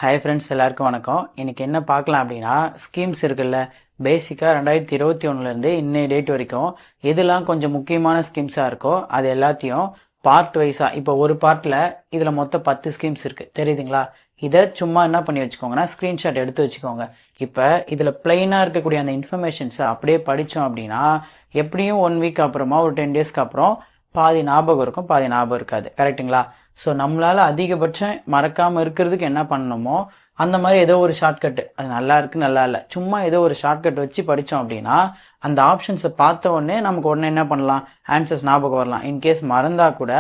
Hi friends, எல்லாருக்கும் வணக்கம். இன்னைக்கு என்ன பார்க்கலாம் அப்படின்னா, ஸ்கீம்ஸ் இருக்குல்ல. பேசிக்காக 2021லேருந்து இன்னைய டேட் வரைக்கும் எதெல்லாம் கொஞ்சம் முக்கியமான ஸ்கீம்ஸாக இருக்கோ அது எல்லாத்தையும் பார்ட் வைஸாக, இப்போ ஒரு பார்ட்டில் இதில் மொத்தம் 10 ஸ்கீம்ஸ் இருக்குது தெரியுதுங்களா. இதை சும்மா என்ன பண்ணி வச்சுக்கோங்கன்னா ஸ்க்ரீன்ஷாட் எடுத்து வச்சுக்கோங்க. இப்போ இதில் பிளெயினாக இருக்கக்கூடிய அந்த இன்ஃபர்மேஷன்ஸை அப்படியே படித்தோம் அப்படின்னா எப்படியும் 1 வீக் அப்புறமா ஒரு 10 டேஸ்க்கு அப்புறம் பாதி ஞாபகம் இருக்கும், பாதி ஞாபகம் இருக்காது. கரெக்டுங்களா? ஸோ நம்மளால அதிகபட்சம் மறக்காம இருக்கிறதுக்கு என்ன பண்ணணுமோ அந்த மாதிரி ஏதோ ஒரு ஷார்ட்கட், அது நல்லா இருக்கு நல்லா இல்லை, சும்மா ஏதோ ஒரு ஷார்ட்கட் வச்சு படித்தோம் அப்படின்னா அந்த ஆப்ஷன்ஸை பார்த்த உடனே நமக்கு உடனே என்ன பண்ணலாம், ஆன்சர்ஸ் ஞாபகம் வரலாம். இன்கேஸ் மறந்தா கூட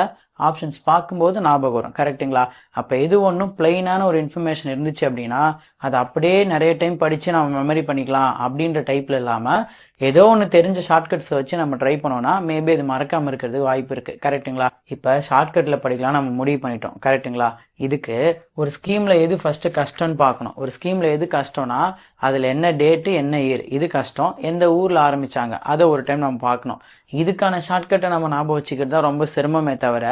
ஆப்ஷன்ஸ் பார்க்கும்போது ஞாபகம் வரும். கரெக்டுங்களா? அப்போ எது ஒன்றும் பிளெயினான ஒரு இன்ஃபர்மேஷன் இருந்துச்சு அப்படின்னா அதை அப்படியே நிறைய டைம் படித்து நம்ம மெமரி பண்ணிக்கலாம் அப்படின்ற டைப்பில் இல்லாமல் ஏதோ ஒன்று தெரிஞ்ச ஷார்ட்கட்ஸை வச்சு நம்ம ட்ரை பண்ணோம்னா மேபி இது மறக்காமல் இருக்கிறதுக்கு வாய்ப்பு இருக்குது. கரெக்டுங்களா? இப்போ ஷார்ட்கட்டில் படிக்கலாம் நம்ம முடிவு பண்ணிட்டோம். கரெக்டுங்களா? இதுக்கு ஒரு ஸ்கீமில் எது ஃபஸ்ட்டு கஷ்டம்னு பார்க்கணும். ஒரு ஸ்கீமில் எது கஷ்டம்னா அதில் என்ன டேட்டு என்ன இயர் இது கஷ்டம், எந்த ஊரில் ஆரம்பித்தாங்க அதை ஒரு டைம் நம்ம பார்க்கணும். இதுக்கான ஷார்ட்கட்டை நம்ம ஞாபகம் வச்சுக்கிறது தான் ரொம்ப சிரமமே தவிர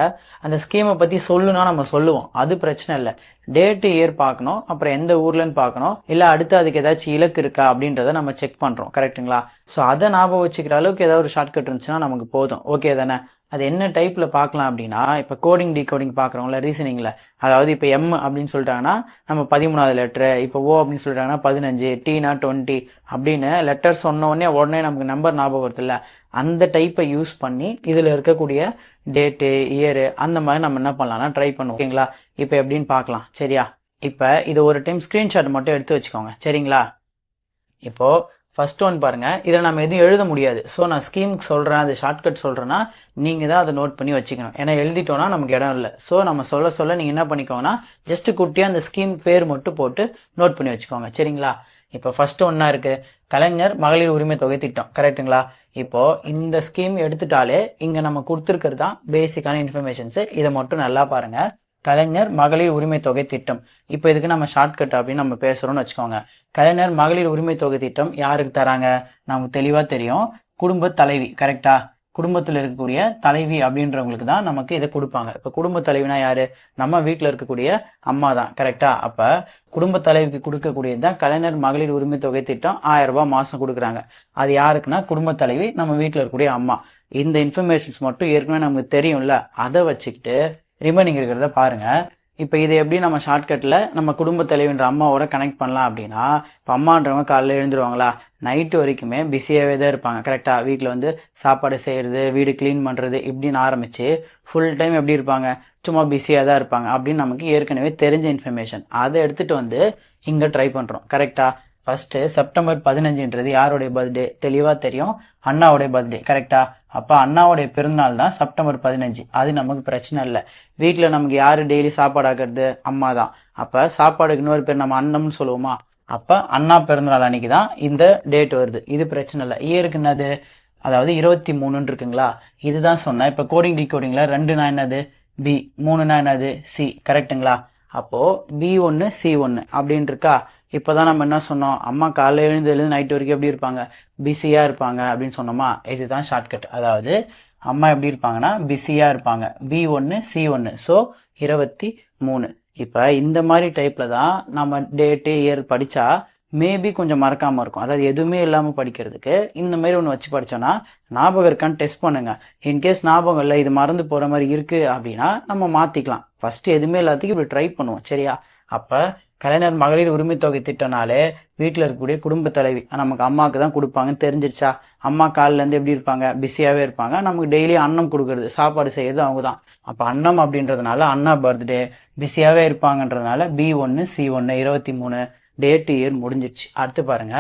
அந்த ஸ்கீமை பற்றி சொல்லுனா நம்ம சொல்லுவோம், அது பிரச்சனை இல்லை. டேட்டு இயர் பார்க்கணும், அப்புறம் எந்த ஊர்லன்னு பார்க்கணும், இல்லை அடுத்து அதுக்கு ஏதாச்சும் இலக்கு இருக்கா அப்படின்றத நம்ம செக் பண்ணுறோம். கரெக்டுங்களா? ஸோ அதை ஞாபகம் வச்சுக்கிற அளவுக்கு ஏதாவது ஒரு ஷார்ட்கட் இருந்துச்சுன்னா நமக்கு போதும். ஓகே தானே? அது என்ன டைப்பில் பார்க்கலாம் அப்படின்னா, இப்போ கோடிங் டிகோடிங் பார்க்குறோம்ல ரீசனிங்கில், அதாவது இப்போ எம் அப்படின்னு சொல்லிட்டாங்கன்னா நம்ம 13வது லெட்ரு, இப்போ ஓ அப்படின்னு சொல்லிட்டாங்கன்னா 15, டீனா 20 அப்படின்னு லெட்டர் சொன்ன உடனே நமக்கு நம்பர் ஞாபகம் வருது இல்லை, அந்த டைப்பை யூஸ் பண்ணி இதில் இருக்கக்கூடிய டேட்டு இயரு அந்த மாதிரி நம்ம என்ன பண்ணலாம்னா ட்ரை பண்ணுவோம். ஓகேங்களா? இப்போ எப்படின்னு பார்க்கலாம். சரியா? இப்போ இது ஒரு டைம் ஸ்க்ரீன்ஷாட் மட்டும் எடுத்து வச்சுக்கோங்க. சரிங்களா? இப்போ ஃபர்ஸ்ட் ஒன் பாருங்க, இதில் நம்ம எதுவும் எழுத முடியாது. ஸோ நான் ஸ்கீமுக்கு சொல்கிறேன், அது ஷார்ட்கட் சொல்கிறேன்னா நீங்கள் தான் அதை நோட் பண்ணி வச்சுக்கணும். ஏன்னா எழுதிட்டோன்னா நமக்கு இடம் இல்லை. ஸோ நம்ம சொல்ல நீங்கள் என்ன பண்ணிக்கோங்கன்னா ஜஸ்ட் குட்டியாக அந்த ஸ்கீம் பேர் மட்டும் போட்டு நோட் பண்ணி வச்சுக்கோங்க. சரிங்களா? இப்போ ஃபர்ஸ்ட் ஒன்றா இருக்குது கலைஞர் மகளிர் உரிமை தொகை திட்டம். கரெக்டுங்களா? இப்போ இந்த ஸ்கீம் எடுத்துட்டாலே இங்கே நம்ம கொடுத்துருக்கிறது தான் பேசிக்கான இன்ஃபர்மேஷன்ஸு. இதை மட்டும் நல்லா பாருங்க. கலைஞர் மகளிர் உரிமை தொகை திட்டம். இப்போ இதுக்கு நம்ம ஷார்ட்கட் அப்படின்னு நம்ம பேசுறோம்னு வச்சுக்கோங்க. கலைஞர் மகளிர் உரிமை தொகை திட்டம் யாருக்கு தராங்க நமக்கு தெளிவா தெரியும், குடும்ப தலைவி. கரெக்டா? குடும்பத்தில் இருக்கக்கூடிய தலைவி அப்படின்றவங்களுக்கு தான் நமக்கு இதை கொடுப்பாங்க. இப்போ குடும்ப தலைவினா யாரு? நம்ம வீட்டில் இருக்கக்கூடிய அம்மா தான். கரெக்டா? அப்ப குடும்ப தலைவிக்கு கொடுக்கக்கூடியது தான் கலைஞர் மகளிர் உரிமை தொகை திட்டம். 1000 ரூபாய் மாசம் கொடுக்குறாங்க. அது யாருக்குன்னா குடும்ப தலைவி, நம்ம வீட்டில் இருக்கக்கூடிய அம்மா. இந்த இன்ஃபர்மேஷன்ஸ் மட்டும் ஏற்கனவே நமக்கு தெரியும்ல, அதை வச்சுக்கிட்டு ரிமைனிங் இருக்கிறத பாருங்க. இப்போ இதை எப்படி நம்ம ஷார்ட்கட்டில் நம்ம குடும்ப தலைவின்ற அம்மாவோட கனெக்ட் பண்ணலாம் அப்படின்னா, இப்போ அம்மான்றவங்க காலையில் எழுந்துருவாங்களா, நைட்டு வரைக்குமே பிஸியாகவே தான் இருப்பாங்க. கரெக்டாக? வீட்டில் வந்து சாப்பாடு செய்கிறது, வீடு க்ளீன் பண்ணுறது இப்படின்னு ஆரம்பித்து ஃபுல் டைம் எப்படி இருப்பாங்க, சும்மா பிஸியாக தான் இருப்பாங்க அப்படின்னு நமக்கு ஏற்கனவே தெரிஞ்ச இன்ஃபர்மேஷன். அதை எடுத்துகிட்டு வந்து இங்கே ட்ரை பண்ணுறோம். கரெக்டாக? ஃபர்ஸ்ட்டு செப்டம்பர் 15ன்றது யாருடைய பர்த்டே தெளிவாக தெரியும், அண்ணாவுடைய பர்த்டே. கரெக்டா? அப்போ அண்ணாவுடைய பிறந்தநாள் தான் செப்டம்பர் 15. அது நமக்கு பிரச்சனை இல்லை. வீட்டில் நமக்கு யார் டெய்லி சாப்பாடு ஆக்குறது? அம்மா தான். அப்போ சாப்பாடுக்கு இன்னொரு பேர் நம்ம அன்னம்னு சொல்லுவோமா? அப்போ அண்ணா பிறந்தநாள் அன்னைக்கு தான் இந்த டேட் வருது. இது பிரச்சனை இல்லை. இயருக்கு என்னது, அதாவது 23 இருக்குங்களா, இதுதான் சொன்னேன். இப்போ கோடிங் டிகோடிங்கில் 2னா என்னது பி, 3னா என்னது சி. கரெக்டுங்களா? அப்போது B1 C1 அப்படின்னு இருக்கா. இப்போதான் நம்ம என்ன சொன்னோம், அம்மா காலையில் எழுந்து நைட்டு வரைக்கும் எப்படி இருப்பாங்க, பிஸியாக இருப்பாங்க அப்படின்னு சொன்னோமா. இதுதான் ஷார்ட்கட். அதாவது அம்மா எப்படி இருப்பாங்கன்னா பிஸியாக இருப்பாங்க. B1 C1 so 23. இப்போ இந்த மாதிரி டைப்பில் தான் நம்ம டேட்டு இயர் படித்தா மேபி கொஞ்சம் மறக்காமல் இருக்கும். அதாவது எதுவுமே இல்லாமல் படிக்கிறதுக்கு இந்த மாதிரி ஒன்று வச்சு படித்தோன்னா ஞாபகம் இருக்கான்னு டெஸ்ட் பண்ணுங்க. இன்கேஸ் ஞாபகம் இல்லை, இது மறந்து போகிற மாதிரி இருக்குது அப்படின்னா நம்ம மாற்றிக்கலாம். ஃபஸ்ட்டு எதுவுமே எல்லாத்துக்கும் இப்படி ட்ரை பண்ணுவோம். சரியா? அப்போ கலைஞர் மகளிர் உரிமை தொகை திட்டம்னாலே வீட்டில் இருக்கக்கூடிய குடும்ப தலைவி நமக்கு அம்மாவுக்கு தான் கொடுப்பாங்கன்னு தெரிஞ்சிருச்சா. அம்மா காலிலேருந்து எப்படி இருப்பாங்க, பிஸியாகவே இருப்பாங்க. நமக்கு டெய்லி அன்னம் கொடுக்கறது, சாப்பாடு செய்யறது அவங்க தான். அப்போ அன்னம் அப்படின்றதுனால அண்ணா பர்த்டே, பிஸியாகவே இருப்பாங்கன்றதுனால B1 C1 23 டேட்டு இயர் முடிஞ்சிருச்சு. அடுத்து பாருங்க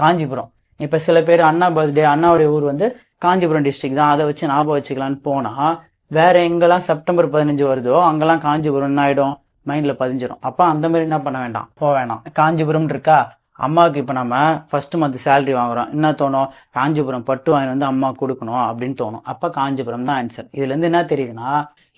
காஞ்சிபுரம். இப்போ சில பேர் அண்ணா பர்த்டே, அண்ணாவுடைய ஊர் வந்து காஞ்சிபுரம் டிஸ்ட்ரிக்ட் தான், அதை வச்சு ஞாபகம் வச்சுக்கலான்னு போனால் வேற எங்கெல்லாம் செப்டம்பர் 15 வருதோ அங்கெல்லாம் காஞ்சிபுரம் என்ன ஆகிடும், மைண்டில் பதிஞ்சிடும். அப்போ அந்த மாதிரி என்ன பண்ண வேண்டாம், போக வேணாம். காஞ்சிபுரம் இருக்கா, அம்மாவுக்கு இப்போ நம்ம ஃபர்ஸ்ட் மந்த் சேலரி வாங்குறோம், என்ன தோணும், காஞ்சிபுரம் பட்டு வாங்கி வந்து அம்மா கொடுக்கணும் அப்படின்னு தோணும். அப்போ காஞ்சிபுரம் தான் ஆன்சர். இதுலேருந்து என்ன தெரியுதுன்னா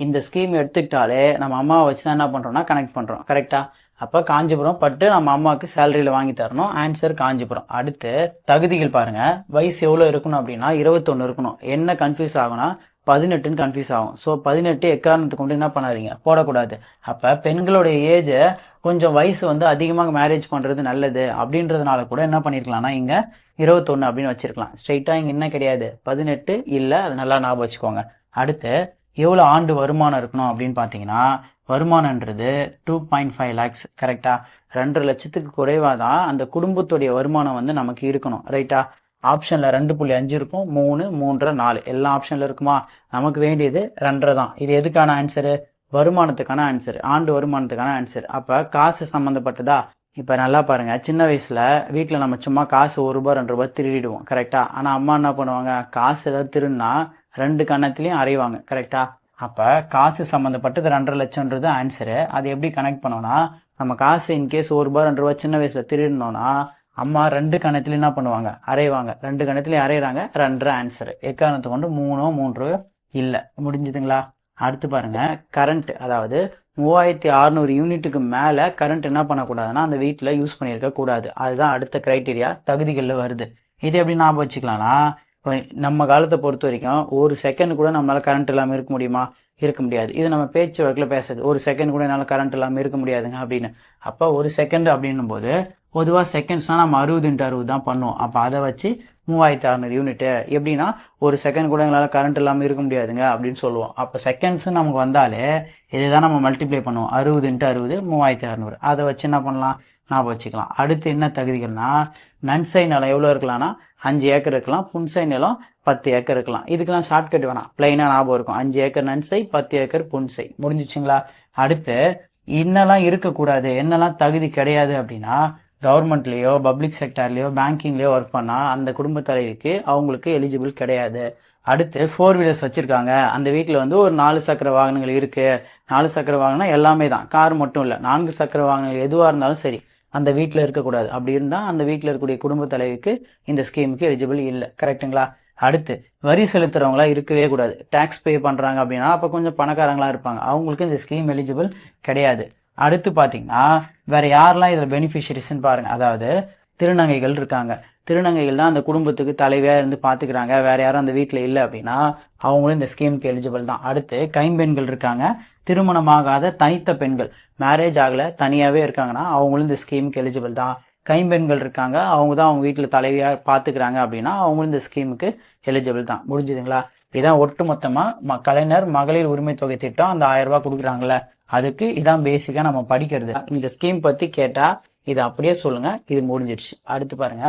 இந்த ஸ்கீம் எடுத்துக்கிட்டாலே நம்ம அம்மாவை வச்சு தான் என்ன பண்ணுறோம்னா கனெக்ட் பண்ணுறோம். கரெக்டா? அப்போ காஞ்சிபுரம் பட்டு நம்ம அம்மாவுக்கு சேலரியில் வாங்கி தரணும். ஆன்சர் காஞ்சிபுரம். அடுத்து தகுதிகள் பாருங்க. வயசு எவ்வளோ இருக்கணும் அப்படின்னா 21 இருக்கணும். என்ன கன்ஃபியூஸ் ஆகும்னா 18ன்னு கன்ஃபியூஸ் ஆகும். ஸோ 18 எக்காரணத்தை கொண்டு என்ன பண்ணாதீங்க, போடக்கூடாது. அப்போ பெண்களுடைய ஏஜை கொஞ்சம் வயசு வந்து அதிகமாக மேரேஜ் பண்ணுறது நல்லது அப்படின்றதுனால கூட என்ன பண்ணியிருக்கலாம்னா இங்கே 21 அப்படின்னு வச்சிருக்கலாம். ஸ்ட்ரைட்டாக இங்கே என்ன கிடையாது, 18 இல்லை. அது நல்லா ஞாபகம் வச்சுக்கோங்க. அடுத்து எவ்வளோ ஆண்டு வருமானம் இருக்கணும் அப்படின்னு பார்த்தீங்கன்னா, வருமானன்றது 2.5 lakhs. கரெக்டா? 2 லட்சத்துக்கு குறைவாக தான் அந்த குடும்பத்துடைய வருமானம் வந்து நமக்கு இருக்கணும். ரைட்டா? ஆப்ஷனில் 2.5 இருக்கும், 3, 3, 4 எல்லா ஆப்ஷனில் இருக்குமா? நமக்கு வேண்டியது 2 தான். இது எதுக்கான ஆன்சரு? வருமானத்துக்கான ஆன்சர், ஆண்டு வருமானத்துக்கான ஆன்சர். அப்போ காசு சம்மந்தப்பட்டதா? இப்போ நல்லா பாருங்க, சின்ன வயசில் வீட்டில் நம்ம சும்மா காசு 1 ரூபா 2 ரூபாய் திருடிடுவோம். கரெக்டா? ஆனால் அம்மா என்ன பண்ணுவாங்க, காசு ஏதாவது திருடினா 2 கன்னத்துலேயும் அறைவாங்க. கரெக்டா? அப்போ காசு சம்மந்தப்பட்டது 2.5 லட்சம்ன்றது ஆன்சரு. அது எப்படி கனெக்ட் பண்ணோன்னா, நம்ம காசு இன்கேஸ் 1 ரூபா 2 ரூபாய் சின்ன வயசில் திருடினோன்னா அம்மா 2 கணத்துலையும் என்ன பண்ணுவாங்க, அரைவாங்க. 2 கணத்துலையும் அரைகிறாங்க, 2 ஆன்சரு. எக்காரணத்தை கொண்டு 3 3 இல்லை. முடிஞ்சுதுங்களா? அடுத்து பாருங்க, கரண்ட், அதாவது 3600 யூனிட்டுக்கு மேலே கரண்ட் என்ன பண்ணக்கூடாதுன்னா அந்த வீட்டில் யூஸ் பண்ணியிருக்க கூடாது. அதுதான் அடுத்த கிரைட்டீரியா தகுதிகளில் வருது. இது எப்படி ஞாபகம் வச்சுக்கலாம்னா, இப்போ நம்ம காலத்தை பொறுத்த வரைக்கும் 1 செகண்ட் கூட நம்மளால் கரண்ட் இல்லாமல் இருக்க முடியுமா? இருக்க முடியாது. இது நம்ம பேச்சு வழக்கில் பேசுறது, 1 செகண்ட் கூட என்னால் கரண்ட் இல்லாமல் இருக்க முடியாதுங்க அப்படின்னு. அப்போ 1 செகண்ட் அப்படின்னும் போது பொதுவாக செகண்ட்ஸ்னால் நம்ம 60 × 60 தான் பண்ணுவோம். அப்போ அதை வச்சு 3600 யூனிட்டு. எப்படின்னா 1 செகண்ட் கூட எங்களால் கரண்ட் இல்லாமல் இருக்க முடியாதுங்க அப்படின்னு சொல்லுவோம். அப்போ செகண்ட்ஸ் நமக்கு வந்தாலே இதுதான் நம்ம மல்டிப்ளை பண்ணுவோம். 60 × 60 3600. அதை வச்சு என்ன பண்ணலாம், ஞாபகம் வச்சுக்கலாம். அடுத்து என்ன தகுதிகள்னா, நன்சை நிலம் எவ்வளோ இருக்கலாம்னா 5 ஏக்கர் இருக்கலாம், புன்சை நிலம் 10 ஏக்கர் இருக்கலாம். இதுக்கெல்லாம் ஷார்ட்கட் வேணாம், பிளைனாக ஞாபகம் இருக்கும். 5 ஏக்கர் நன்சை, 10 ஏக்கர் புன்சை. முடிஞ்சிச்சுங்களா? அடுத்து என்னெல்லாம் இருக்கக்கூடாது, என்னெல்லாம் தகுதி கிடையாது அப்படின்னா, கவர்மெண்ட்லேயோ பப்ளிக் செக்டார்லேயோ பேங்கிங்லேயோ ஒர்க் பண்ணால் அந்த குடும்ப தலைவிக்கு அவங்களுக்கு எலிஜிபிள் கிடையாது. அடுத்து 4 வீலர்ஸ் வச்சுருக்காங்க, அந்த வீட்டில் வந்து ஒரு 4 சக்கர வாகனங்கள் இருக்குது. 4 சக்கர வாகனம் எல்லாமே தான், கார் மட்டும் இல்லை, 4 சக்கர வாகனங்கள் எதுவாக இருந்தாலும் சரி அந்த வீட்டில் இருக்கக்கூடாது. அப்படி இருந்தால் அந்த வீட்டில் இருக்கக்கூடிய குடும்ப தலைவிக்கு இந்த ஸ்கீமுக்கு எலிஜிபிள் இல்லை. கரெக்டுங்களா? அடுத்து வரி செலுத்துறவங்களா இருக்கவே கூடாது. டேக்ஸ் பே பண்ணுறாங்க அப்படின்னா அப்போ கொஞ்சம் பணக்காரங்களா இருப்பாங்க, அவங்களுக்கு இந்த ஸ்கீம் எலிஜிபிள் கிடையாது. அடுத்து பார்த்தீங்கன்னா வேற யாரெல்லாம் இதில் பெனிஃபிஷரிஸ்ன்னு பாருங்க. அதாவது திருநங்கைகள் இருக்காங்க. திருநங்கைகள் தான் அந்த குடும்பத்துக்கு தலைவியாக இருந்து பார்த்துக்கிறாங்க, வேற யாரும் அந்த வீட்டில் இல்லை அப்படின்னா அவங்களும் இந்த ஸ்கீமுக்கு எலிஜிபிள் தான். அடுத்து கைம்பெண்கள் இருக்காங்க, திருமணமாகாத தனித்த பெண்கள், மேரேஜ் ஆகலை தனியாகவே இருக்காங்கன்னா அவங்களும் இந்த ஸ்கீமுக்கு எலிஜிபிள் தான். கைம்பெண்கள் இருக்காங்க, அவங்க தான் அவங்க வீட்டில் தலைவியாக பார்த்துக்கிறாங்க அப்படின்னா அவங்களும் இந்த ஸ்கீமுக்கு எலிஜிபிள் தான். முடிஞ்சுதுங்களா? இதான் ஒட்டு மொத்தமாக கலைஞர் மகளிர் உரிமை தொகை திட்டம், அந்த 1000 ரூபாய் கொடுக்குறாங்கல்ல, அதுக்கு இதான் பேசிக்காக நம்ம படிக்கிறது. இந்த ஸ்கீம் பற்றி கேட்டால் இது அப்படியே சொல்லுங்க, இது முடிஞ்சிடுச்சு. அடுத்து பாருங்க,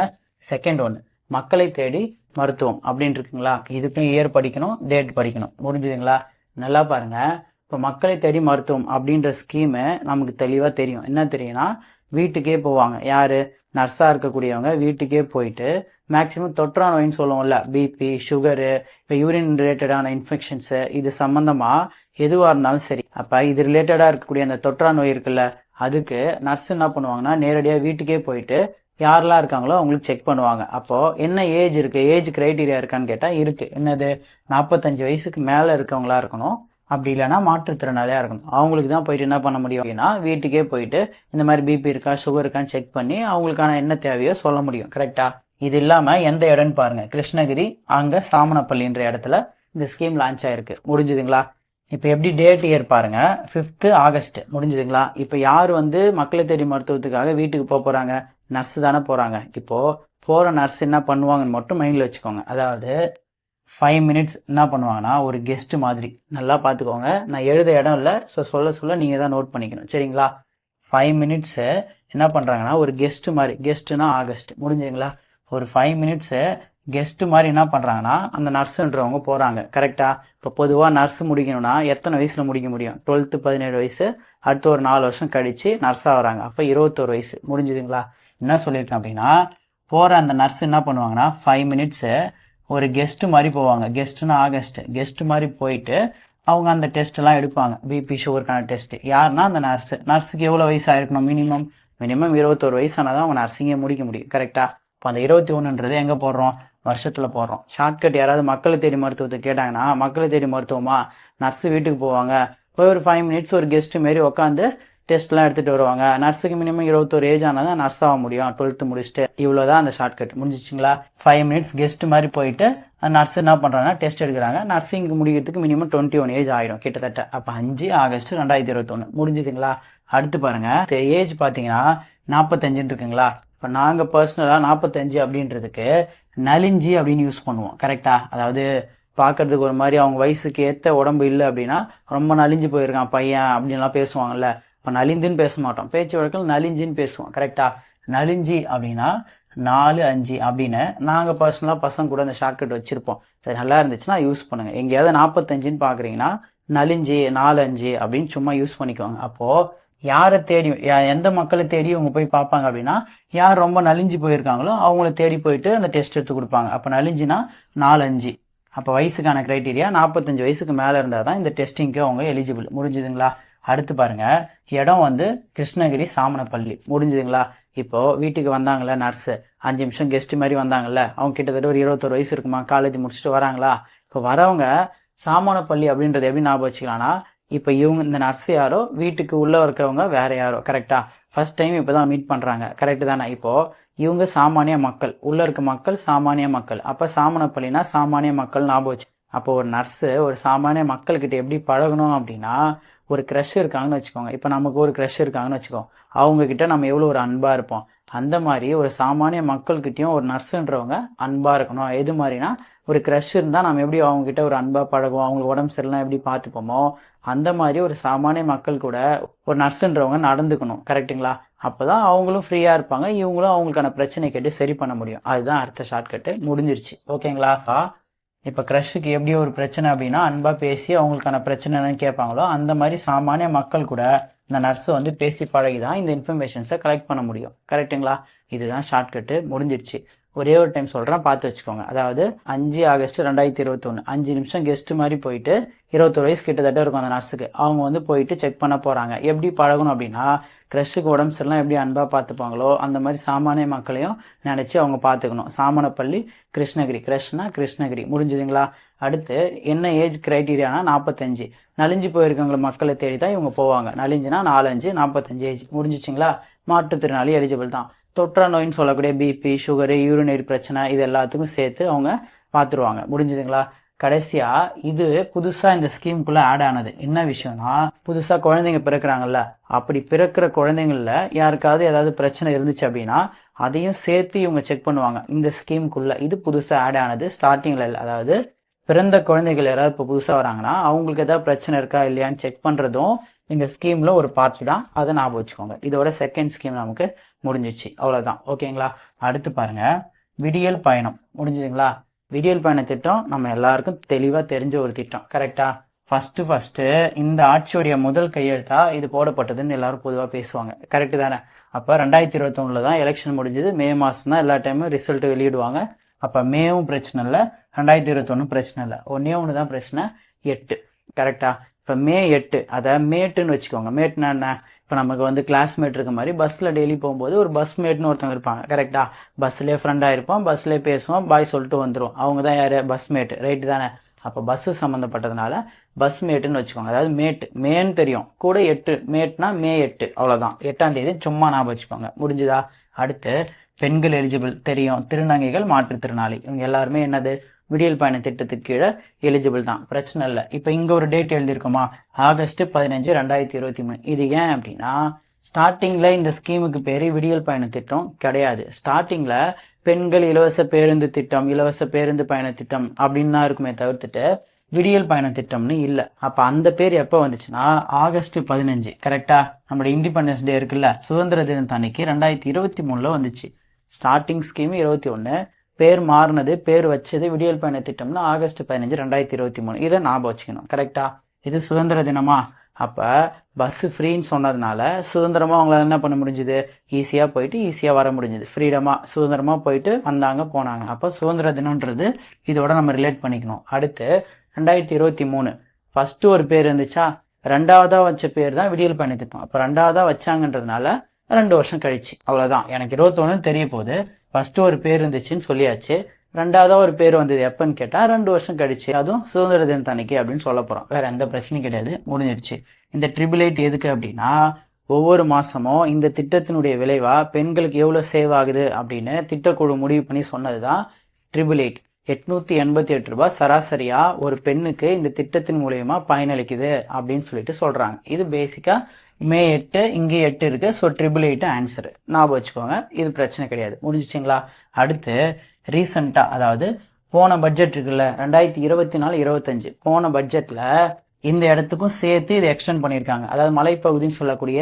செகண்ட் ஒன்று மக்களை தேடி மருத்துவம் அப்படின்னு இருக்குங்களா, இதுக்கும் இயர் படிக்கணும், டேட் படிக்கணும். முடிஞ்சுதுங்களா? நல்லா பாருங்க, இப்போ மக்களை தேடி மருத்துவம் அப்படின்ற ஸ்கீமு நமக்கு தெளிவாக தெரியும். என்ன தெரியும்னா, வீட்டுக்கே போவாங்க. யார்? நர்ஸாக இருக்கக்கூடியவங்க வீட்டுக்கே போயிட்டு மேக்சிமம் தொற்றா நோயின்னு சொல்லுவோம்ல, பிபி, சுகரு, இப்போ யூரின் ரிலேட்டடான இன்ஃபெக்ஷன்ஸு, இது சம்மந்தமாக எதுவாக இருந்தாலும் சரி, அப்போ இது ரிலேட்டடாக இருக்கக்கூடிய அந்த தொற்றா நோய் இருக்குல்ல, அதுக்கு நர்ஸ் என்ன பண்ணுவாங்கன்னா நேரடியாக வீட்டுக்கே போயிட்டு யாரெல்லாம் இருக்காங்களோ அவங்களுக்கு செக் பண்ணுவாங்க. அப்போது என்ன ஏஜ் இருக்குது, ஏஜ் கிரைட்டீரியா இருக்கான்னு கேட்டால் இருக்குது. என்னது? 45 வயசுக்கு மேலே இருக்கவங்களா இருக்கணும், அப்படி இல்லைன்னா மாற்றுத்திறனாளியாக இருக்கணும். அவங்களுக்கு தான் போயிட்டு என்ன பண்ண முடியும் அப்படின்னா வீட்டுக்கே போயிட்டு இந்த மாதிரி பிபி இருக்கா, சுகர் இருக்கான்னு செக் பண்ணி அவங்களுக்கான என்ன தேவையோ சொல்ல முடியும். கரெக்டா? இது இல்லாமல் எந்த இடம்னு பாருங்க, கிருஷ்ணகிரி, அங்கே சாமனப்பள்ளின்ற இடத்துல இந்த ஸ்கீம் லான்ச் ஆயிருக்கு. முடிஞ்சுதுங்களா? இப்போ எப்படி டேட் இயர் பாருங்க, 5th ஆகஸ்ட். முடிஞ்சுதுங்களா? இப்போ யார் வந்து மக்களை தேடி மருத்துவத்துக்காக வீட்டுக்கு போகிறாங்க? நர்ஸு தானே போகிறாங்க. இப்போது போகிற நர்ஸ் என்ன பண்ணுவாங்கன்னு மட்டும் மைண்டில் வச்சுக்கோங்க. அதாவது 5 மினிட்ஸ் என்ன பண்ணுவாங்கன்னா ஒரு கெஸ்ட் மாதிரி, நல்லா பார்த்துக்கோங்க, நான் எழுத இடம் இல்லை, ஸோ சொல்ல சொல்ல நீங்கள் தான் நோட் பண்ணிக்கணும். சரிங்களா? 5 மினிட்ஸு என்ன பண்ணுறாங்கன்னா ஒரு கெஸ்ட் மாதிரி, கெஸ்ட்டுனா ஆகஸ்ட். முடிஞ்சுங்களா? ஒரு 5 மினிட்ஸு கெஸ்ட்டு மாதிரி என்ன பண்ணுறாங்கன்னா அந்த நர்ஸுன்றவங்க போகிறாங்க. கரெக்டாக? இப்போ பொதுவாக நர்ஸு முடிக்கணும்னா எத்தனை வயசில் முடிக்க முடியும்? 12th 17 வயசு, அடுத்து ஒரு 4 வருஷம் கழித்து நர்ஸாக வராங்க, அப்போ 21 வயசு. முடிஞ்சுதுங்களா? என்ன சொல்லியிருக்கேன் அப்படின்னா, போகிற அந்த நர்ஸ் என்ன பண்ணுவாங்கன்னா 5 மினிட்ஸு ஒரு கெஸ்ட்டு மாதிரி போவாங்க. கெஸ்ட்டுன்னா ஆகஸ்ட், கெஸ்ட்டு மாதிரி போயிட்டு அவங்க அந்த டெஸ்ட்டெல்லாம் எடுப்பாங்க, பிபி சுகருக்கான டெஸ்ட்டு. யாருன்னா அந்த நர்ஸு. நர்ஸுக்கு எவ்வளோ வயசு ஆயிருக்கணும்? மினிமம் 21 வயசானால் தான் அவங்க நர்ஸிங்கே முடிக்க முடியும். கரெக்டாக? இப்போ அந்த 21ன்றது எங்கே போடுறோம்? வருஷத்தில் போடுறோம். ஷார்ட்கட் யாராவது மக்களை தேடி மருத்துவத்தை கேட்டாங்கன்னா, மக்களை தேடி மருத்துவமா, நர்ஸு வீட்டுக்கு போவாங்க, போய் ஒரு 5 மினிட்ஸ் ஒரு கெஸ்ட்டு மாரி உட்காந்து டெஸ்ட்லாம் எடுத்துகிட்டு வருவாங்க. நர்ஸுக்கு மினிமம் 21 ஏஜ் ஆனால் தான் நர்ஸ் ஆக முடியும், 12th முடிச்சுட்டு. இவ்வளோதான் அந்த ஷார்ட்கட். முடிஞ்சிச்சிங்களா? 5 மினிட்ஸ் கெஸ்ட் மாதிரி போயிட்டு நர்ஸ் என்ன பண்ணுறாங்கன்னா டெஸ்ட் எடுக்கிறாங்க. நர்சிங் முடிக்கிறதுக்கு மினிமம் 21 ஏஜ் ஆகிடும் கிட்டத்தட்ட. அப்போ 5 ஆகஸ்ட் 2021 முடிஞ்சுதுங்களா? அடுத்து பாருங்க, ஏஜ் பார்த்தீங்கன்னா 45 இருக்குங்களா? இப்போ நாங்கள் பர்சனலாக 45 அப்படின்றதுக்கு நலிஞ்சி அப்படின்னு யூஸ் பண்ணுவோம். கரெக்டா? அதாவது பார்க்கறதுக்கு ஒரு மாதிரி அவங்க வயசுக்கு ஏற்ற உடம்பு இல்லை அப்படின்னா ரொம்ப நலிஞ்சு போயிருக்கான் பையன் அப்படின்லாம் பேசுவாங்கல்ல. இப்போ நலிந்துன்னு பேச மாட்டோம், பேச்சு வழக்கில் நலிஞ்சின்னு பேசுவோம். கரெக்டா? நலிஞ்சி அப்படின்னா 4-5 அப்படின்னு நாங்கள் பர்சனலாக பசங்க கூட அந்த ஷார்ட்கட் வச்சுருப்போம். சரி, நல்லா இருந்துச்சுன்னா யூஸ் பண்ணுங்கள். எங்கேயாவது 45ன்னு பார்க்குறீங்கன்னா நலிஞ்சி 4-5 அப்படின்னு சும்மா யூஸ் பண்ணிக்கோங்க. அப்போது யாரை தேடி, எந்த மக்களை தேடி இவங்க போய் பார்ப்பாங்க அப்படின்னா யார் ரொம்ப நலிஞ்சு போயிருக்காங்களோ அவங்கள தேடி போயிட்டு அந்த டெஸ்ட் எடுத்து கொடுப்பாங்க. அப்போ நலிஞ்சினா 4-5. அப்போ வயசுக்கான க்ரைட்டீரியா 45 வயசுக்கு மேலே இருந்தால் தான் இந்த டெஸ்டிங்க்கு அவங்க எலிஜிபிள். முடிஞ்சுதுங்களா? அடுத்து பாருங்க, இடம் வந்து கிருஷ்ணகிரி சாமனப்பள்ளி. முடிஞ்சுதுங்களா? இப்போ வீட்டுக்கு வந்தாங்கல்ல நர்ஸு, 5 நிமிஷம் கெஸ்ட் மாதிரி வந்தாங்கல்ல, அவங்க கிட்டத்தட்ட ஒரு 21 வயசு இருக்குமா, காலேஜ் முடிச்சுட்டு வராங்களா? இப்போ வரவங்க சாமனப்பள்ளி அப்படின்றது எப்படி ஞாபகம் வச்சுக்கலாம்னா, இப்போ இவங்க இந்த நர்ஸ் யாரோ, வீட்டுக்கு உள்ளே இருக்கிறவங்க வேற யாரோ. கரெக்டா? ஃபர்ஸ்ட் டைம் இப்போ தான் மீட் பண்ணுறாங்க. கரெக்டு தானே? இப்போது இவங்க சாமானிய மக்கள், உள்ளே இருக்க மக்கள் சாமானிய மக்கள். அப்போ சாமனப்பள்ளினா சாமானிய மக்கள் ஞாபகம் வச்சு. அப்போ ஒரு நர்ஸு ஒரு சாமானிய மக்கள்கிட்ட எப்படி பழகணும் அப்படின்னா, ஒரு க்ரஷ் இருக்காங்கன்னு வச்சுக்கோங்க. இப்போ நமக்கு ஒரு க்ரஷ் இருக்காங்கன்னு வச்சுக்கோங்க, அவங்கக்கிட்ட நம்ம எவ்வளோ ஒரு அன்பாக இருப்போம், அந்த மாதிரி ஒரு சாமானிய மக்கள்கிட்டையும் ஒரு நர்ஸுன்றவங்க அன்பாக இருக்கணும். எது மாதிரினா, ஒரு க்ரஷ் இருந்தால் நம்ம எப்படி அவங்ககிட்ட ஒரு அன்பாக பழகுவோம், அவங்களுக்கு உடம்பு சரியில்லாம் எப்படி பார்த்துப்போமோ அந்த மாதிரி ஒரு சாமானிய மக்கள் கூட ஒரு நர்ஸுன்றவங்க நடந்துக்கணும். கரெக்டுங்களா? அப்போ தான் அவங்களும் ஃப்ரீயாக இருப்பாங்க, இவங்களும் அவங்களுக்கான பிரச்சனை கேட்டு சரி பண்ண முடியும். அதுதான் அடுத்த ஷார்ட்கட்டு. முடிஞ்சிருச்சு. ஓகேங்களா? இப்போ க்ரஷுக்கு எப்படி ஒரு பிரச்சனை அப்படின்னா அன்பாக பேசி அவங்களுக்கான பிரச்சனை என்னன்னு கேட்பாங்களோ அந்த மாதிரி சாமானிய மக்கள் கூட இந்த நர்ஸு வந்து பேசி பழகி தான் இந்த இன்ஃபர்மேஷன்ஸை கலெக்ட் பண்ண முடியும். கரெக்டுங்களா? இதுதான் ஷார்ட்கட்டு. முடிஞ்சிருச்சு. ஒரே ஒரு டைம் சொல்கிறேன், பார்த்து வச்சுக்கோங்க. அதாவது 5 ஆகஸ்ட் 2021 5 நிமிஷம் கெஸ்ட் மாதிரி போயிட்டு 21 வயசு கிட்டத்தட்ட இருக்கும் அந்த நர்ஸுக்கு. அவங்க வந்து போயிட்டு செக் பண்ண போகிறாங்க. எப்படி பழகணும் அப்படின்னா, க்ரஷுக்கு உடம்பு சரிலாம் எப்படி அன்பாக பார்த்துப்பாங்களோ அந்த மாதிரி சாமானிய மக்களையும் நினச்சி அவங்க பார்த்துக்கணும். சாமனப்பள்ளி கிருஷ்ணகிரி. க்ரஷ்னா கிருஷ்ணகிரி. முடிஞ்சுதுங்களா? அடுத்து என்ன ஏஜ் க்ரைட்டீரியானா 45. நலிஞ்சு போயிருக்கவங்கள மக்களை தேடி தான் இவங்க போவாங்க. நலிஞ்சுனா 4-5, 45 ஏஜ். முடிஞ்சிச்சிங்களா? மாற்றுத்திறனாளி எலிஜிபிள் தான். தொற்றா நோயின்னு சொல்லக்கூடிய பிபி, சுகரு, யூரினரி பிரச்சனை இது எல்லாத்துக்கும் சேர்த்து அவங்க பார்த்துருவாங்க. முடிஞ்சுதுங்களா? கடைசியா இது புதுசா இந்த ஸ்கீமுக்குள்ள ஆட் ஆனது என்ன விஷயம்னா, புதுசா குழந்தைங்க பிறக்கிறாங்கல்ல, அப்படி பிறக்கிற குழந்தைங்கள்ல யாருக்காவது ஏதாவது பிரச்சனை இருந்துச்சு அப்படின்னா அதையும் சேர்த்து இவங்க செக் பண்ணுவாங்க இந்த ஸ்கீமுக்குள்ள. இது புதுசா ஆட் ஆனது, ஸ்டார்டிங்ல இல்லை. அதாவது பிறந்த குழந்தைகள் யாராவது இப்போ புதுசா வராங்கன்னா அவங்களுக்கு ஏதாவது பிரச்சனை இருக்கா இல்லையான்னு செக் பண்றதும் இந்த ஸ்கீம்ல ஒரு பார்ட் தான். அதை ஞாபகம் வச்சுக்கோங்க. இதோட செகண்ட் ஸ்கீம் நமக்கு முடிஞ்சிச்சு. அவ்வளவுதான். ஓகேங்களா? அடுத்து பாருங்க, விடியல் பயணம். முடிஞ்சுதுங்களா? விடியல் பயண திட்டம் நம்ம எல்லாருக்கும் தெளிவா தெரிஞ்ச ஒரு திட்டம். கரெக்டா? ஃபர்ஸ்ட் இந்த ஆட்சியுடைய முதல் கையெழுத்தா இது போடப்பட்டதுன்னு எல்லாரும் பொதுவாக பேசுவாங்க. கரெக்டு தானே? அப்போ 2021 தான் எலெக்ஷன் முடிஞ்சது. மே மாதம் தான் எல்லா டைமும் ரிசல்ட் வெளியிடுவாங்க. அப்போ மேவும் பிரச்சனை இல்லை, 2021 பிரச்சனை இல்லை. ஒன்னே ஒன்று தான் பிரச்சனை, 8. கரெக்டா? இப்போ மே 8 அதை மேட்டுன்னு வச்சுக்கோங்க. மேட்னா என்ன? இப்போ நமக்கு வந்து கிளாஸ்மேட் இருக்க மாதிரி பஸ்ஸில் டெய்லி போகும்போது ஒரு பஸ் மேட்னு ஒருத்தவங்க இருப்பாங்க. கரெக்டா? பஸ்லேயே ஃப்ரெண்டாக இருப்போம், பஸ்லேயே பேசுவோம், பாய் சொல்லிட்டு வந்துடும். அவங்க தான் யார்? Bus mat. ரைட்டு தானே? அப்போ பஸ்ஸு சம்மந்தப்பட்டதுனால பஸ் மேட்டுன்னு வச்சுக்கோங்க. அதாவது மேன்னு தெரியும், கூட 8. மேட்னா மே 8. அவ்வளோதான். 8ஆம் தேதி சும்மா ஞாபகம் வச்சுக்கோங்க. முடிஞ்சுதா? அடுத்து பெண்கள் எலிஜிபிள் தெரியும், திருநங்கைகள், மாற்றுத்திறனாளி இவங்க எல்லாருமே என்னது விடியல் பயண திட்டத்துக்கு கீழே எலிஜிபிள் தான். பிரச்சனை இல்லை. இப்போ இங்கே ஒரு டேட் எழுதியிருக்கோமா, ஆகஸ்ட் 15, 2023. இது ஏன் அப்படின்னா, ஸ்டார்டிங்ல இந்த ஸ்கீமுக்கு பேரு விடியல் பயண திட்டம் கிடையாது. ஸ்டார்டிங்ல பெண்கள் இலவச பேருந்து திட்டம், இலவச பேருந்து பயண திட்டம் அப்படின்னு தான் இருக்குமே தவிர்த்துட்டு விடியல் பயண திட்டம்னு இல்லை. அப்ப அந்த பேர் எப்போ வந்துச்சுன்னா ஆகஸ்ட் 15. கரெக்டா? நம்மளோட இண்டிபெண்டன்ஸ் டே இருக்குல்ல, சுதந்திர தினம் அன்னைக்கு 2023 வந்துச்சு. ஸ்டார்டிங் ஸ்கீம் 21, பேர் மாறினது, பேர் வச்சது விடியல் பயண திட்டம்னு ஆகஸ்ட் 15, 2023. இதை ஞாபகம் வச்சுக்கணும். கரெக்டா? இது சுதந்திர தினமா? அப்ப பஸ் ஃப்ரீன்னு சொன்னதுனால சுதந்திரமா அவங்களால என்ன பண்ண முடிஞ்சுது, ஈஸியா போயிட்டு ஈஸியா வர முடிஞ்சது. ஃப்ரீடமா சுதந்திரமா போயிட்டு வந்தாங்க போனாங்க. அப்ப சுதந்திர தினம்ன்றது இதோட நம்ம ரிலேட் பண்ணிக்கணும். அடுத்து 2023 ஃபர்ஸ்ட் ஒரு பேர் இருந்துச்சா, ரெண்டாவதா வச்ச பேர் தான் விடியல் பயண திட்டம். அப்ப ரெண்டாவதா வச்சாங்கன்றதுனால 2 வருஷம் கழிச்சு. அவ்வளவுதான். எனக்கு 21 தெரிய போகுது. ஃபர்ஸ்ட் ஒரு பேர் இருந்துச்சுன்னு சொல்லியாச்சு, ரெண்டாவதா ஒரு பேர் வந்தது எப்பன்னு கேட்டா 2 வருஷம் கழிச்சு, அதுவும் சுதந்திர தினத்தன்னைக்கு அப்படின்னு சொல்ல போறோம். வேற எந்த பிரச்சனையும் கிடையாது. முடிஞ்சிருச்சு. இந்த 888 எதுக்கு அப்படின்னா, ஒவ்வொரு மாசமும் இந்த திட்டத்தினுடைய விளைவா பெண்களுக்கு எவ்வளவு சேவ் ஆகுது அப்படின்னு திட்டக்குழு முடிவு பண்ணி சொன்னதுதான் 888 ரூபாய் சராசரியா ஒரு பெண்ணுக்கு இந்த திட்டத்தின் மூலியமா பயனளிக்குது அப்படின்னு சொல்லிட்டு சொல்றாங்க. இது பேசிக்கா மே 8 இங்கே 8 இருக்கு. ஸோ 888 ஆன்சர் ஞாபகம் வச்சுக்கோங்க. இது பிரச்சனை கிடையாது. முடிஞ்சிச்சிங்களா? அடுத்து ரீசெண்டா, அதாவது போன பட்ஜெட் இருக்குல்ல 2024-25 போன பட்ஜெட்ல இந்த இடத்துக்கும் சேர்த்து இதை எக்ஸ்டெண்ட் பண்ணியிருக்காங்க. அதாவது மலைப்பகுதின்னு சொல்லக்கூடிய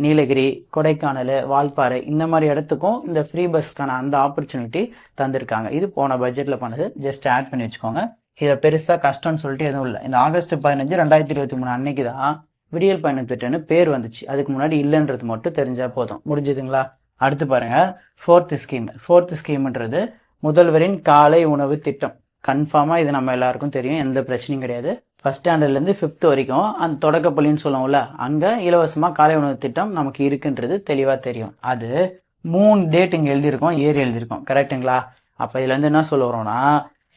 நீலகிரி, கொடைக்கானல், வால்பாறை இந்த மாதிரி இடத்துக்கும் இந்த ஃப்ரீ பஸ்க்கான அந்த ஆப்பர்ச்சுனிட்டி தந்திருக்காங்க. இது போன பட்ஜெட்ல பண்ணது. ஜஸ்ட் ஆட் பண்ணி வச்சுக்கோங்க. இதை பெருசா கஷ்டம்னு சொல்லிட்டு எதுவும் இல்லை. இந்த ஆகஸ்ட் 15 2023 அன்னைக்கு தான் விடியல் பயண திட்டம்னு பேர் வந்துச்சு. அதுக்கு முன்னாடி இல்லைன்றது மட்டும் தெரிஞ்சா போதும். முடிஞ்சதுங்களா? அடுத்து பாருங்க, ஃபோர்த் ஸ்கீம்ன்றது முதல்வரின் காலை உணவு திட்டம். கன்ஃபார்மா இது நம்ம எல்லாருக்கும் தெரியும், எந்த பிரச்சனையும் கிடையாது. ஃபர்ஸ்ட் ஸ்டாண்டர்ட்ல இருந்து 5th வரைக்கும் அந்த தொடக்கப்பள்ளின்னு சொல்லுவோம்ல, அங்க இலவசமா காலை உணவு திட்டம் நமக்கு இருக்குன்றது தெளிவா தெரியும். அது 3 டேட் இங்க எழுதியிருக்கோம், ஏறி எழுதியிருக்கோம். கரெக்டுங்களா? அப்ப இதுல இருந்து என்ன சொல்ல வரோம்னா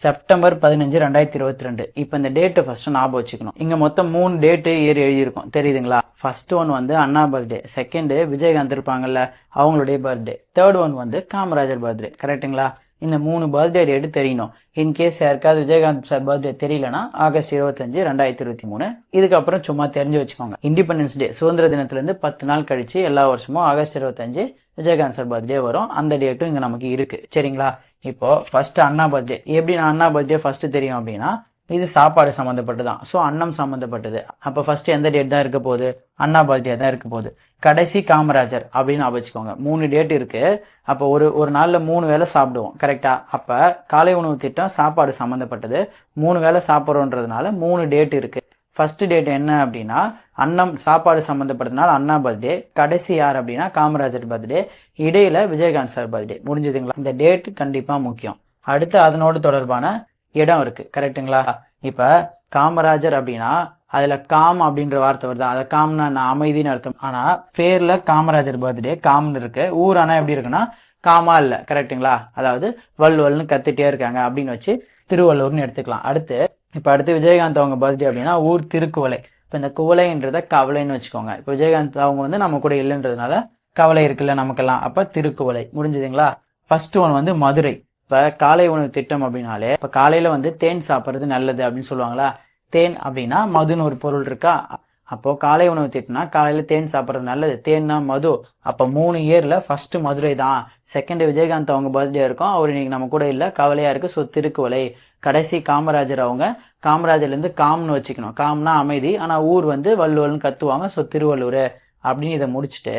செப்டம்பர் 15 2022. இப்ப இந்த டேட்டை ஃபர்ஸ்ட் ஞாபகம் வச்சுக்கணும். இங்க மொத்தம் 3 டேட்டு ஏறி எழுதியிருக்கோம், தெரியுதுங்களா? ஃபர்ஸ்ட் ஒன் வந்து அண்ணா பர்த்டே, செகண்ட் விஜயகாந்த் இருப்பாங்கல்ல அவங்களுடைய பர்த்டே, தேர்ட் ஒன் வந்து காமராஜர் பர்த்டே. கரெக்டுங்களா? இந்த 3 பர்த்டே டேட் தெரியணும். இன்கேஸ் யாருக்காவது விஜயகாந்த் சார் பர்த்டே தெரியலனா ஆகஸ்ட் 25 2023. இதுக்கப்புறம் சும்மா தெரிஞ்சு வச்சுக்கோங்க. இண்டிபெண்டன்ஸ் டே, சுதந்திர தினத்துல இருந்து 10 நாள் கழிச்சு எல்லா வருஷமும் ஆகஸ்ட் 25 விஜயகாந்த் சார் பர்த்டே வரும். அந்த டேட்டும் இங்க நமக்கு இருக்கு. சரிங்களா? இப்போ ஃபர்ஸ்ட் அண்ணா பர்த்டே. எப்படி நான் அண்ணா பர்த்டே ஃபர்ஸ்ட் தெரியும் அப்படின்னா, இது சாப்பாடு சம்பந்தப்பட்டதுதான். ஸோ அன்னம் சம்பந்தப்பட்டது. அப்ப ஃபர்ஸ்ட் எந்த டேட் தான் இருக்க போகுது? அண்ணா பர்த்டே தான் இருக்க போகுது. கடைசி காமராஜர் அப்படின்னு வச்சுக்கோங்க. 3 டேட் இருக்கு. அப்போ ஒரு நாள்ல 3 வேளை சாப்பிடுவோம். கரெக்டா? அப்ப காலை உணவு திட்டம் சாப்பாடு சம்பந்தப்பட்டது. 3 வேளை சாப்பிட்றோன்றதுனால 3 டேட் இருக்கு. ஃபர்ஸ்ட் டேட் என்ன அப்படின்னா அன்னம் சாப்பாடு சம்பந்தப்பட்டதுனால அண்ணா பர்த்டே. கடைசி யார் அப்படின்னா காமராஜர் பர்த்டே. இடையில விஜயகாந்த் சார் பர்த்டே. முடிஞ்சதுங்களா? இந்த டேட் கண்டிப்பா முக்கியம். அடுத்து அதனோடு தொடர்பான இடம் இருக்கு. கரெக்டுங்களா? இப்ப காமராஜர் அப்படின்னா அதுல காம் அப்படின்ற வார்த்தை வருது. அதை காம்னா அமைதின்னு அர்த்தம். ஆனா பேர்ல காமராஜர் பர்த்டே காம்னு இருக்கு. ஊர் ஆனா எப்படி இருக்குன்னா காமா இல்ல. கரெக்டுங்களா? அதாவது வல்வல்னு கத்திட்டே இருக்காங்க அப்படின்னு வச்சு திருவள்ளூர்னு எடுத்துக்கலாம். அடுத்து விஜயகாந்த் அவங்க பர்த்டே அப்படின்னா ஊர் திருக்குவளை. இப்ப இந்த குவளைன்றத கவலைன்னு வச்சுக்கோங்க. இப்ப விஜயகாந்த் அவங்க வந்து நம்ம கூட இல்லைன்றதுனால கவலை இருக்குல்ல நமக்கெல்லாம், அப்ப திருக்குவளை. முடிஞ்சதுங்களா? ஃபர்ஸ்ட் ஒன் வந்து மதுரை. இப்ப காலை உணவு திட்டம் அப்படின்னாலே இப்ப காலையில வந்து தேன் சாப்பிட்றது நல்லது அப்படின்னு சொல்லுவாங்களா? தேன் அப்படின்னா மதுன்னு ஒரு பொருள் இருக்கா? அப்போ காலை உணவு திட்டம்னா காலையில தேன் சாப்பிட்றது நல்லது. தேன்னா மது. அப்ப 3 இயர்ல ஃபர்ஸ்ட் மதுரை தான். செகண்ட் விஜயகாந்த் அவங்க பர்த்டே இருக்கும், அவர் இன்னைக்கு நம்ம கூட இல்ல, கவலையா இருக்கு. ஸோ திருக்குவளை. கடைசி காமராஜர் அவங்க. காமராஜர்ல இருந்து காம்னு வச்சுக்கணும். காம்னா அமைதி, ஆனா ஊர் வந்து வள்ளுவல்னு கத்துவாங்க. ஸோ திருவள்ளூர் அப்படின்னு இதை முடிச்சுட்டு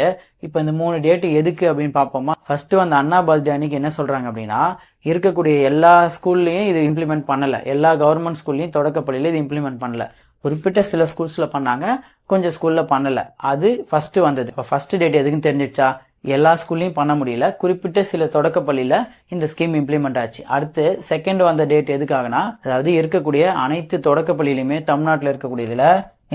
இப்ப இந்த 3 டேட் எதுக்கு அப்படின்னு பாப்போமா? ஃபர்ஸ்ட் வந்து அண்ணா பர்த்டே அன்னைக்கு என்ன சொல்றாங்க அப்படின்னா, இருக்கக்கூடிய எல்லா ஸ்கூல்லயும் இது இம்ப்ளிமெண்ட் பண்ணல. எல்லா கவர்மெண்ட் ஸ்கூல்லயும் தொடக்கப்பள்ளியில இது இம்ப்ளிமெண்ட் பண்ணல. குறிப்பிட்ட சில ஸ்கூல்ஸ்ல பண்ணாங்க, கொஞ்சம் ஸ்கூல்ல பண்ணல. அது ஃபர்ஸ்ட் வந்தது. இப்ப ஃபர்ஸ்ட் டேட் எதுக்குன்னு தெரிஞ்சிடுச்சா? எல்லா ஸ்கூல்லையும் பண்ண முடியல, குறிப்பிட்ட சில தொடக்கப்பள்ளியில இந்த ஸ்கீம் இம்ப்ளிமெண்ட் ஆச்சு. அடுத்து செகண்ட் வந்த டேட் எதுக்காகனா, அதாவது இருக்கக்கூடிய அனைத்து தொடக்கப்பள்ளியிலுமே தமிழ்நாட்டில் இருக்கக்கூடியதுல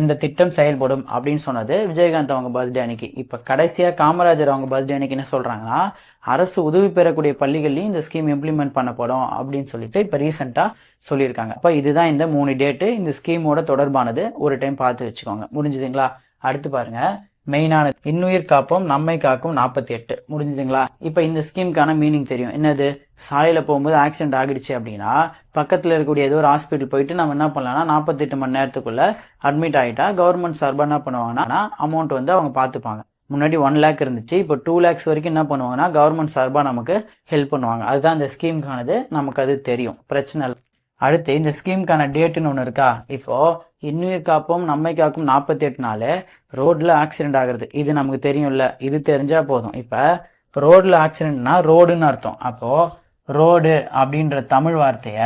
இந்த திட்டம் செயல்படும் அப்படின்னு சொன்னது விஜயகாந்த் அவங்க பர்த்டே அன்னைக்கு. இப்ப கடைசியா காமராஜர் அவங்க பர்த்டே அன்னைக்கு என்ன சொல்றாங்கன்னா, அரசு உதவி பெறக்கூடிய பள்ளிகள்லயும் இந்த ஸ்கீம் இம்ப்ளிமெண்ட் பண்ணப்படும் அப்படின்னு சொல்லிட்டு இப்ப ரீசெண்டா சொல்லியிருக்காங்க. அப்ப இதுதான் இந்த 3 டேட்டு இந்த ஸ்கீமோட தொடர்பானது. ஒரு டைம் பார்த்து வச்சுக்கோங்க. முடிஞ்சதுங்களா? அடுத்து பாருங்க, மெயினானது இன்னுயிர் காப்போம் நம்மை காக்கும் 48. முடிஞ்சதுங்களா? இப்ப இந்த ஸ்கீமுக்கான மீனிங் தெரியும். என்னது? சாலையில போகும்போது ஆக்சிடென்ட் ஆகிடுச்சு அப்படின்னா பக்கத்துல இருக்கக்கூடிய ஏதோ ஒரு ஹாஸ்பிட்டல் போயிட்டு நம்ம என்ன பண்ணலாம்னா 48 மணி நேரத்துக்குள்ள அட்மிட் ஆகிட்டா கவர்மெண்ட் சார்பா என்ன பண்ணுவாங்கன்னா அமௌண்ட் வந்து அவங்க பார்த்துப்பாங்க. முன்னாடி 1 lakh இருந்துச்சு, இப்போ 2 lakhs வரைக்கும் என்ன பண்ணுவாங்கன்னா கவர்மெண்ட் சார்பா நமக்கு ஹெல்ப் பண்ணுவாங்க. அதுதான் இந்த ஸ்கீமுக்கானது. நமக்கு அது தெரியும், பிரச்சனை இல்லை. அடுத்து இந்த ஸ்கீமுக்கான டேட்டுன்னு ஒன்று இருக்கா? இப்போ இன்னுயிர் காப்போம் நம்மை காக்கும் 48 நாள் ரோட்ல ஆக்சிடென்ட் ஆகுறது. இது நமக்கு தெரியும்ல, இது தெரிஞ்சா போதும். இப்ப ரோட்ல ஆக்சிடென்ட்னா ரோடுன்னு அர்த்தம். அப்போ ரோடு அப்படின்ற தமிழ் வார்த்தைய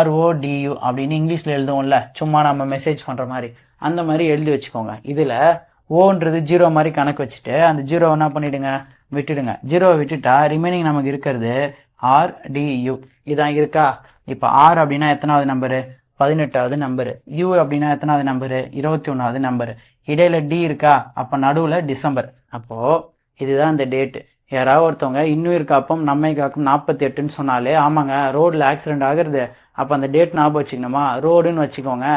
RODU அப்படின்னு இங்கிலீஷ்ல எழுதுவோம்ல, சும்மா நம்ம மெசேஜ் பண்ற மாதிரி, அந்த மாதிரி எழுதி வச்சுக்கோங்க. இதுல ஓன்றது 0 மாதிரி கணக்கு வச்சுட்டு அந்த 0 என்ன பண்ணிடுங்க, விட்டுடுங்க. 0 விட்டுட்டா ரிமைனிங் நமக்கு இருக்கிறது RDU. இதான் இருக்கா? இப்ப R அப்படின்னா எத்தனாவது நம்பரு? 18வது நம்பரு. U அப்படின்னா எத்தனாவது நம்பரு? 21வது நம்பரு. இடையில D இருக்கா? அப்ப நடுவுல டிசம்பர். அப்போ இதுதான் இந்த டேட். யாராவது ஒருத்தவங்க இன்னுயிர் காப்போம் நம்மை காக்கும் 48ன்னு சொன்னாலே ஆமாங்க ரோட்ல ஆக்சிடென்ட் ஆகுறது, அப்ப அந்த டேட் ஞாபகம் வச்சுக்கணுமா? ரோடுன்னு வச்சுக்கோங்க.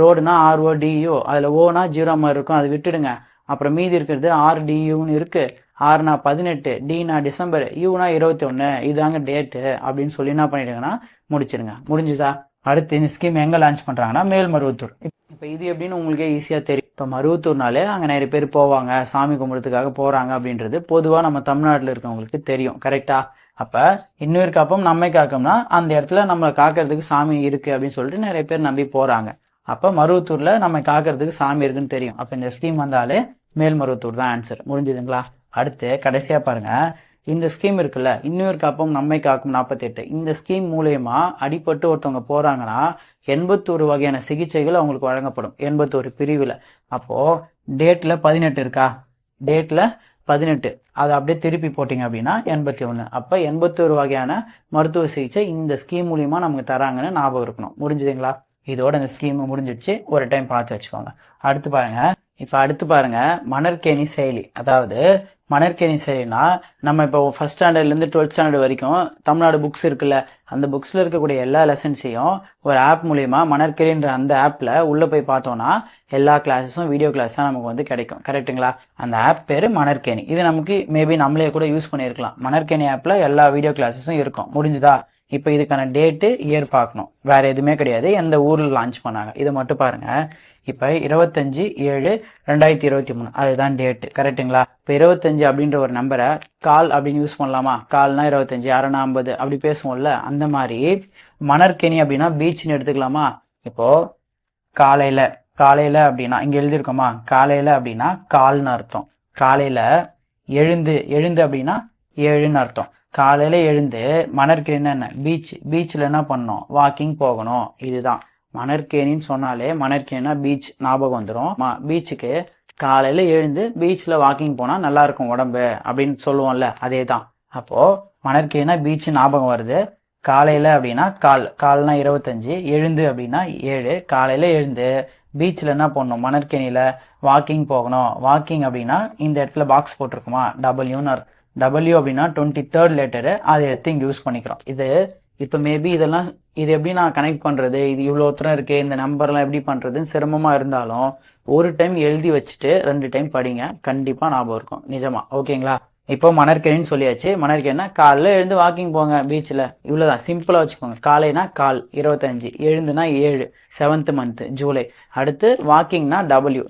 ரோடுனா RODU, அதுல ஓனா 0 மாதிரி இருக்கும், அது விட்டுடுங்க. அப்புறம் மீதி இருக்கிறது RDUன்னு இருக்கு. Rனா 18, Dனா டிசம்பர், Uனா 21, இதாங்க டேட்டு அப்படின்னு சொல்லி என்ன பண்ணிடுங்கன்னா முடிச்சிருங்க. முடிஞ்சுதா? அடுத்து இந்த ஸ்கீம் எங்க லான்ச் பண்றாங்கன்னா மேல்மருவத்தூர். இப்ப இது எப்படின்னு உங்களுக்கே ஈஸியா தெரியும். இப்ப மருவத்தூர்னாலே அங்க நிறைய பேர் போவாங்க, சாமி கும்பிடுறதுக்காக போறாங்க அப்படின்றது பொதுவா நம்ம தமிழ்நாட்டுல இருக்கவங்களுக்கு தெரியும். கரெக்டா? அப்ப இன்னொரு காப்பம் நம்மை காக்கம்னா அந்த இடத்துல நம்ம காக்கிறதுக்கு சாமி இருக்கு அப்படின்னு சொல்லிட்டு நிறைய பேர் நம்பி போறாங்க. அப்ப மருவத்தூர்ல நம்ம காக்கிறதுக்கு சாமி இருக்குன்னு தெரியும். அப்ப இந்த ஸ்கீம் வந்தாலே மேல்மருவத்தூர் தான் ஆன்சர். முடிஞ்சுதுங்களா? அடுத்து கடைசியா பாருங்க, இந்த ஸ்கீம் இருக்குல்ல, இன்னொரு காப்பம் நம்மை காக்கும் 48, இந்த ஸ்கீம் மூலயமா அடிபட்டு ஒருத்தவங்க போறாங்கன்னா 81 வகையான சிகிச்சைகள் அவங்களுக்கு வழங்கப்படும். 81 பிரிவுல. அப்போ டேட்ல 18 இருக்கா? டேட்ல 18 அதை அப்படியே திருப்பி போட்டீங்க அப்படின்னா 81. அப்ப 81 வகையான மருத்துவ சிகிச்சை இந்த ஸ்கீம் மூலியமா நமக்கு தராங்கன்னு ஞாபகம் இருக்கணும். முடிஞ்சுதுங்களா? இதோட இந்த ஸ்கீம் முடிஞ்சிடுச்சு. ஒரு டைம் பார்த்து வச்சுக்கோங்க. அடுத்து பாருங்க மணற்கேணி செயலி. அதாவது மணற்கேணி செயலினா நம்ம இப்போ ஃபர்ஸ்ட் ஸ்டாண்டர்ட்ல இருந்து 12th ஸ்டாண்டர்ட் வரைக்கும் தமிழ்நாடு புக்ஸ் இருக்குல்ல, அந்த புக்ஸ்ல இருக்கக்கூடிய எல்லா லெசன்ஸையும் ஒரு ஆப் மூலியமா மணற்கேணின்ற அந்த ஆப்ல உள்ள போய் பார்த்தோம்னா எல்லா கிளாஸஸும் வீடியோ கிளாஸா நமக்கு வந்து கிடைக்கும். கரெக்டுங்களா? அந்த ஆப் பேரு மணற்கேணி. இது நமக்கு மேபி நம்மளே கூட யூஸ் பண்ணியிருக்கலாம். மணற்கேணி ஆப்ல எல்லா வீடியோ கிளாஸஸும் இருக்கும். முடிஞ்சுதா? இப்போ இதுக்கான டேட்டு இயர் பார்க்கணும். வேற எதுவுமே கிடையாது. எந்த ஊர்ல லான்ச் பண்ணாங்க இதை மட்டும் பாருங்க. இப்ப 25/7/2023 அதுதான் டேட். கரெக்டுங்களா? இப்ப 25 அப்படின்ற ஒரு நம்பரை கால் அப்படின்னு யூஸ் பண்ணலாமா? கால்னா 25, அரைனா 50 அப்படி பேசுவோம்ல, அந்த மாதிரி மணற்கேணி அப்படின்னா பீச்னு எடுத்துக்கலாமா? இப்போ காலையில அப்படின்னா இங்க எழுதிருக்கோமா? காலையில அப்படின்னா கால்னு அர்த்தம். காலையில எழுந்து அப்படின்னா 7ன்னு அர்த்தம். காலையில எழுந்து மணற்கேணின்னா என்ன? பீச்ல என்ன பண்ணணும்? வாக்கிங் போகணும். இதுதான் மணற்கேணின்னு சொன்னாலே மணற்கேணினா பீச் ஞாபகம் வந்துடும். பீச்சுக்கு காலையில எழுந்து பீச்ல வாக்கிங் போனா நல்லா இருக்கும் உடம்பு அப்படின்னு சொல்லுவோம்ல, அதே தான். அப்போ மணற்கேணினா பீச் ஞாபகம் வருது. காலையில அப்படின்னா கால்னா 25, எழுந்து அப்படின்னா 7. காலையில எழுந்து பீச்ல என்ன பண்ணணும்? மணற்கேணியில வாக்கிங் போகணும். வாக்கிங் அப்படின்னா இந்த இடத்துல பாக்ஸ் போட்டிருக்குமா? W அப்படின்னா 23rd லெட்டரு, அதை எடுத்து இங்க யூஸ் பண்ணிக்கிறோம். இது இப்ப மேபி இது எப்படி நான் கனெக்ட் பண்றது, இது இவ்வளவு தூரம் இருக்கு, இந்த நம்பர்லாம் எப்படி பண்றதுன்னு சிரமமா இருந்தாலும் ஒரு டைம் எழுதி வச்சுட்டு 2 டைம் படிங்க, கண்டிப்பா ஞாபகம் இருக்கும். நிஜமா. ஓகேங்களா? இப்போ மணற்கேணின்னு சொல்லியாச்சு. மணற்கேணினா காலைல எழுந்து வாக்கிங் போங்க பீச்ல, இவ்வளவுதான். சிம்பிளா வச்சுக்கோங்க. காலைனா கால் 25, எழுந்துனா 7, 7th மந்த் ஜூலை. அடுத்து வாக்கிங்னா W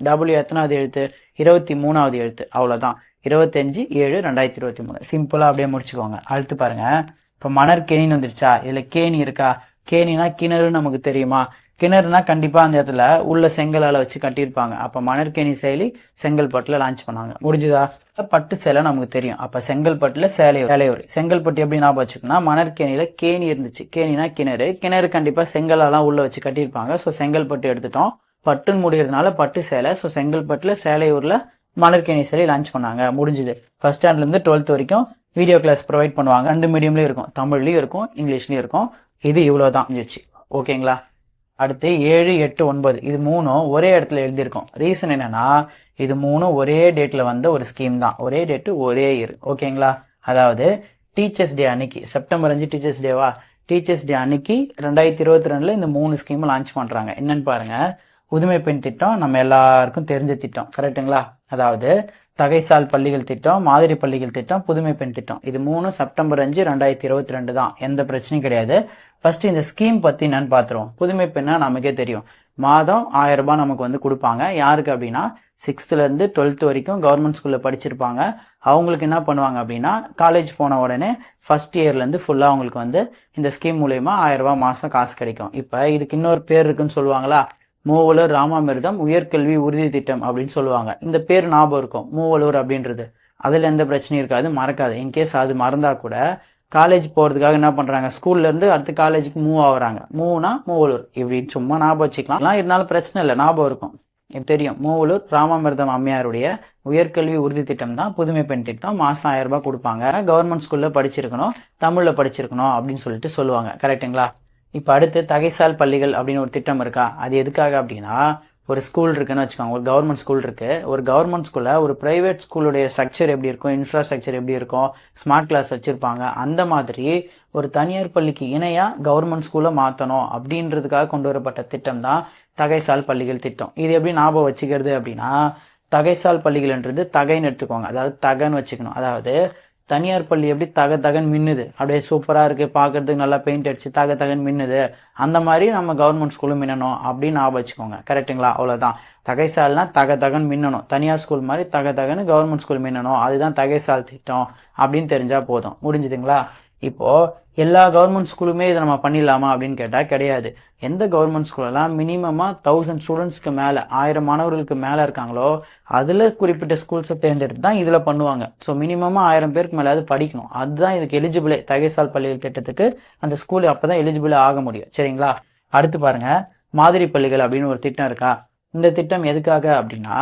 எத்தனாவது எழுத்து? 23வது எழுத்து. அவ்வளவுதான். 25/7/2023. சிம்பிளா அப்படியே முடிச்சுக்கோங்க. அடுத்து பாருங்க, இப்ப மணற்கேணின்னு வந்துருச்சா? இதுல கேணி இருக்கா? கேணினா கிணறுன்னு நமக்கு தெரியுமா? கிணறுனா கண்டிப்பா அந்த இடத்துல உள்ள செங்கலால வச்சு கட்டியிருப்பாங்க. அப்ப மணற்கேணி செயலி செங்கல்பட்டுல லான்ச் பண்ணாங்க. முடிஞ்சுதா? பட்டு சேலை நமக்கு தெரியும். அப்ப செங்கல்பட்டுல சேலையூர். செங்கல்பட்டு எப்படி ஞாபகம் வச்சுக்கோன்னா, மணற்கேணியில கேணி இருந்துச்சு. கேணினா கிணறு கண்டிப்பா செங்கலாலாம் உள்ள வச்சு கட்டியிருப்பாங்க. சோ செங்கல்பட்டு எடுத்துட்டோம். பட்டுன்னு முடிகிறதுனால பட்டு சேலை. சோ செங்கல்பட்டுல சேலையூர்ல மணற்கேணி செயலி லான்ச் பண்ணாங்க. முடிஞ்சுது. ஃபர்ஸ்ட் ஸ்டாண்டர்ட்ல இருந்து 12th வரைக்கும் வீடியோ கிளாஸ் ப்ரொவைட் பண்ணுவாங்க. 2 மீடியம்லயும் இருக்கும். தமிழ்லயும் இருக்கும், இங்கிலீஷ்லயும் இருக்கும். இது இவ்வளவுதான் இருந்துச்சு. ஓகேங்களா? அடுத்து 7, 8, 9 இது 3ம் ஒரே இடத்துல எழுதியிருக்கோம். ரீசன் என்னன்னா, இது 3ம் ஒரே டேட்ல வந்த ஒரு ஸ்கீம் தான். ஒரே டேட்டு ஒரே இயர். ஓகேங்களா? அதாவது டீச்சர்ஸ் டே அன்னைக்கு, செப்டம்பர் 5 டீச்சர்ஸ் டேவா? டீச்சர்ஸ் டே அன்னைக்கு 2022ல இந்த 3 ஸ்கீம் லான்ச் பண்றாங்க. என்னன்னு பாருங்க. புதுமை பெண் திட்டம் நம்ம எல்லாருக்கும் தெரிஞ்ச திட்டம். கரெக்டுங்களா? அதாவது தகைசால் பள்ளிகள் திட்டம், மாதிரி பள்ளிகள் திட்டம், புதுமை பெண் திட்டம். இது 3 செப்டம்பர் 5 2022 தான். எந்த பிரச்சனையும் கிடையாது. ஃபர்ஸ்ட் இந்த ஸ்கீம் பத்தி என்னன்னு பாத்துருவோம். புதுமை பெண்ணா நமக்கே தெரியும். மாதம் 1000 ரூபாய் நமக்கு வந்து கொடுப்பாங்க. யாருக்கு அப்படின்னா 6th இருந்து 12th வரைக்கும் கவர்மெண்ட் ஸ்கூல்ல படிச்சிருப்பாங்க. அவங்களுக்கு என்ன பண்ணுவாங்க அப்படின்னா, காலேஜ் போன உடனே ஃபர்ஸ்ட் இயர்ல இருந்து ஃபுல்லா அவங்களுக்கு வந்து இந்த ஸ்கீம் மூலயமா 1000 ரூபாய் மாசம் காசு கிடைக்கும். இப்ப இதுக்கு இன்னொரு பேர் இருக்குன்னு சொல்லுவாங்களா? மூவலூர் ராமாமிர்தம் உயர்கல்வி உறுதி திட்டம் அப்படின்னு சொல்லுவாங்க. இந்த பேர் ஞாபகம் இருக்கும், மூவலூர் அப்படின்றது. அதுல எந்த பிரச்சனையும் இருக்காது, மறக்காது. இன்கேஸ் அது மறந்தா கூட காலேஜ் போறதுக்காக என்ன பண்றாங்க, ஸ்கூல்ல இருந்து அடுத்து காலேஜுக்கு மூவ் ஆகுறாங்க. மூவலூர் இப்படின்னு சும்மா ஞாபகம் வச்சுக்கலாம். இருந்தாலும் பிரச்சனை இல்லை, ஞாபகம் இருக்கும். தெரியும், மூவலூர் ராமாமிர்தம் அம்மையாருடைய உயர்கல்வி உறுதி திட்டம் தான் புதுமை பெண் திட்டம். மாசம் 1000 ரூபாய் கொடுப்பாங்க. கவர்மெண்ட் ஸ்கூல்ல படிச்சிருக்கணும், தமிழ்ல படிச்சிருக்கணும் அப்படின்னு சொல்லிட்டு சொல்லுவாங்க. கரெக்டுங்களா? இப்ப அடுத்து தகைசால் பள்ளிகள் அப்படின்னு ஒரு திட்டம் இருக்கா? அது எதுக்காக அப்படின்னா, ஒரு ஸ்கூல் இருக்குன்னு வச்சுக்கோங்க, ஒரு கவர்மெண்ட் ஸ்கூல் இருக்கு. ஒரு கவர்மெண்ட் ஸ்கூல்ல ஒரு பிரைவேட் ஸ்கூலுடைய ஸ்ட்ரக்சர் எப்படி இருக்கும், இன்ஃப்ராஸ்ட்ரக்சர் எப்படி இருக்கும், ஸ்மார்ட் கிளாஸ் வச்சிருப்பாங்க. அந்த மாதிரி ஒரு தனியார் பள்ளிக்கு இணையா கவர்மெண்ட் ஸ்கூலை மாத்தணும் அப்படின்றதுக்காக கொண்டு வரப்பட்ட திட்டம் தான் தகைசால் பள்ளிகள் திட்டம். இது எப்படி ஞாபகம் வச்சுக்கிறது அப்படின்னா, தகைசால் பள்ளிகள்ன்றது தகைன்னு எடுத்துக்கோங்க, அதாவது தகன்னு வச்சுக்கணும். அதாவது தனியார் பள்ளி எப்படி தகன்னு மின்னுது, அப்படியே சூப்பரா இருக்கு பார்க்கறதுக்கு, நல்லா பெயிண்ட் அடிச்சு தகன்னு மின்னுது, அந்த மாதிரி நம்ம கவர்மெண்ட் ஸ்கூலும் மின்னணும் அப்படின்னு ஞாபகம் வச்சுக்கோங்க. கரெக்டுங்களா? அவ்வளவுதான். தகைசால்னா தகன்னு மின்னணும். தனியார் ஸ்கூல் மாதிரி தகன்னு கவர்மெண்ட் ஸ்கூல் மின்னணும், அதுதான் தகைசால் திட்டம் அப்படின்னு தெரிஞ்சா போதும். முடிஞ்சுதுங்களா? இப்போ எல்லா கவர்மெண்ட் ஸ்கூலுமே இதை நம்ம பண்ணிடலாமா அப்படின்னு கேட்டா கிடையாது. எந்த கவர்மெண்ட் ஸ்கூலெல்லாம் மினிமமா 1000 ஸ்டூடெண்ட்ஸ்க்கு மேல, 1000 மாணவர்களுக்கு மேல இருக்காங்களோ அதுல குறிப்பிட்ட ஸ்கூல்ஸை தேர்ந்தெடுத்து தான் இதுல பண்ணுவாங்க. ஸோ மினிமமா 1000 பேருக்கு மேலாவது படிக்கணும். அதுதான் இதுக்கு எலிஜிபிளே. தகைசால் பள்ளிகள் திட்டத்துக்கு அந்த ஸ்கூல் அப்பதான் எலிஜிபிள் ஆக முடியும். சரிங்களா? அடுத்து பாருங்க, மாதிரி பள்ளிகள் அப்படின்னு ஒரு திட்டம் இருக்கா. இந்த திட்டம் எதுக்காக அப்படின்னா,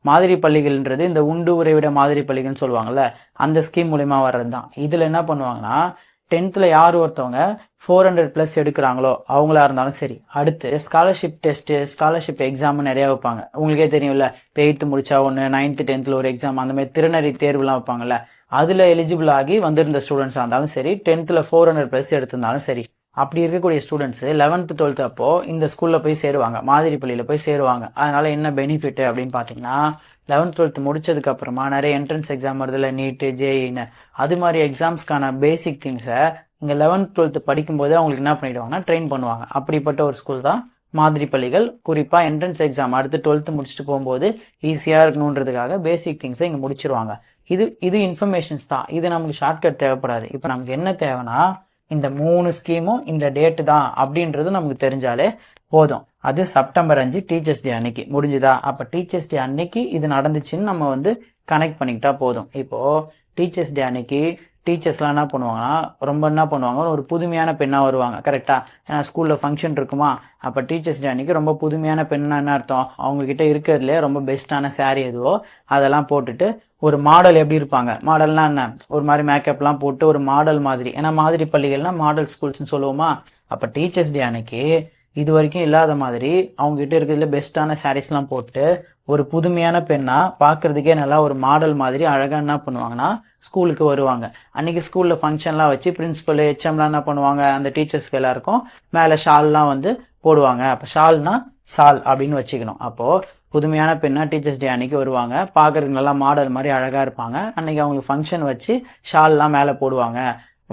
மாதிரி பள்ளிகள்ன்றது இந்த உண்டு உறைவிட மாதிரி பள்ளிகள்னு சொல்லுவாங்கல்ல, அந்த ஸ்கீம் மூலியமா வர்றது தான். இதுல என்ன பண்ணுவாங்கன்னா, 10th யார் ஒருத்தவங்க 400+ எடுக்கிறாங்களோ அவங்களா இருந்தாலும் சரி, அடுத்து ஸ்காலர்ஷிப் டெஸ்ட், ஸ்காலர்ஷிப் எக்ஸாம் நிறைய வைப்பாங்க. உங்களுக்கே தெரியும்ல, இப்போ 8th முடிச்சா ஒன்று, 9th 10th ஒரு எக்ஸாம், அந்த மாதிரி திறனறி தேர்வுலாம் வைப்பாங்கல்ல, அதுல எலிஜிபிள் ஆகி வந்திருந்த ஸ்டூடெண்ட்ஸா இருந்தாலும் சரி, 10th 400+ எடுத்திருந்தாலும் சரி, அப்படி இருக்கக்கூடிய ஸ்டூடெண்ட்ஸ் 11th 12th அப்போ இந்த ஸ்கூல்ல போய் சேருவாங்க, மாதிரி பள்ளியில போய் சேருவாங்க. அதனால என்ன பெனிஃபிட் அப்படின்னு பாத்தீங்கன்னா, 11th 12th முடிச்சதுக்கு அப்புறமா நிறைய என்ட்ரன்ஸ் எக்ஸாம் வருதுல்ல, நீட், ஜேஇன்னு, அது மாதிரி எக்ஸாம்ஸ்க்கான பேசிக் திங்ஸை இங்க 11th 12th படிக்கும் போதே அவங்களுக்கு என்ன பண்ணிடுவாங்கன்னா ட்ரெயின் பண்ணுவாங்க. அப்படிப்பட்ட ஒரு ஸ்கூல் தான் மாதிரி பள்ளிகள். குறிப்பா என்ட்ரன்ஸ் எக்ஸாம் அடுத்து 12th முடிச்சுட்டு போகும்போது ஈஸியா இருக்கணுன்றதுக்காக பேசிக் திங்ஸை இங்க முடிச்சிருவாங்க. இது இன்ஃபர்மேஷன்ஸ் தான். இது நமக்கு ஷார்ட்கட் தேவைப்படாது. இப்போ நமக்கு என்ன தேவைன்னா, இந்த 3 ஸ்கீமும் இந்த டேட்டு தான் அப்படின்றது நமக்கு தெரிஞ்சாலே போதும். அது செப்டம்பர் 5 டீச்சர்ஸ் டே அன்னைக்கு. முடிஞ்சுதா? அப்ப டீச்சர்ஸ் டே அன்னைக்கு இது நடந்துச்சுன்னு நம்ம கனெக்ட் பண்ணிக்கிட்டா போதும். இப்போ டீச்சர்ஸ் டே அன்னைக்கு டீச்சர்ஸ்லாம் என்ன பண்ணுவாங்கன்னா, ரொம்ப என்ன பண்ணுவாங்க, ஒரு புதுமையான பெண்ணா வருவாங்க. கரெக்டா? ஏன்னா ஸ்கூல்ல ஃபங்க்ஷன் இருக்குமா, அப்ப டீச்சர்ஸ் டே அன்னைக்கு ரொம்ப புதுமையான பெண்ணா என்ன அர்த்தம், அவங்க கிட்ட இருக்கிறதுல ரொம்ப பெஸ்டான சாரி எதுவோ அதெல்லாம் போட்டுட்டு ஒரு மாடல் எப்படி இருப்பாங்க, மாடல்னா என்ன, ஒரு மாதிரி மேக்கப்லாம் போட்டு ஒரு மாடல் மாதிரி. ஏன்னா மாதிரி பள்ளிகள்னா மாடல் ஸ்கூல்ஸ்னு சொல்லுவோமா. அப்ப டீச்சர்ஸ் டே அன்னைக்கு இது வரைக்கும் இல்லாத மாதிரி அவங்க கிட்ட இருக்கிறதுல பெஸ்டான சாரீஸ்லாம் போட்டு ஒரு புதுமையான பெண்ணா பாக்குறதுக்கே நல்லா ஒரு மாடல் மாதிரி அழகா என்ன பண்ணுவாங்கன்னா ஸ்கூலுக்கு வருவாங்க. அன்னைக்கு ஸ்கூல்ல ஃபங்க்ஷன்லாம் வச்சு பிரின்சிபல், ஹெச்எம்லாம் என்ன பண்ணுவாங்க, அந்த டீச்சர்ஸ்க்கு எல்லாருக்கும் மேல ஷால்லாம் போடுவாங்க. அப்ப ஷால்னா சால் அப்படின்னு வச்சுக்கணும். அப்போ புதுமையான பெண்ணா டீச்சர்ஸ் டே அன்னைக்கு வருவாங்க, பாக்குறதுக்கு நல்லா மாடல் மாதிரி அழகா இருப்பாங்க. அன்னைக்கு அவங்களுக்கு ஃபங்க்ஷன் வச்சு ஷால்லாம் மேல போடுவாங்க.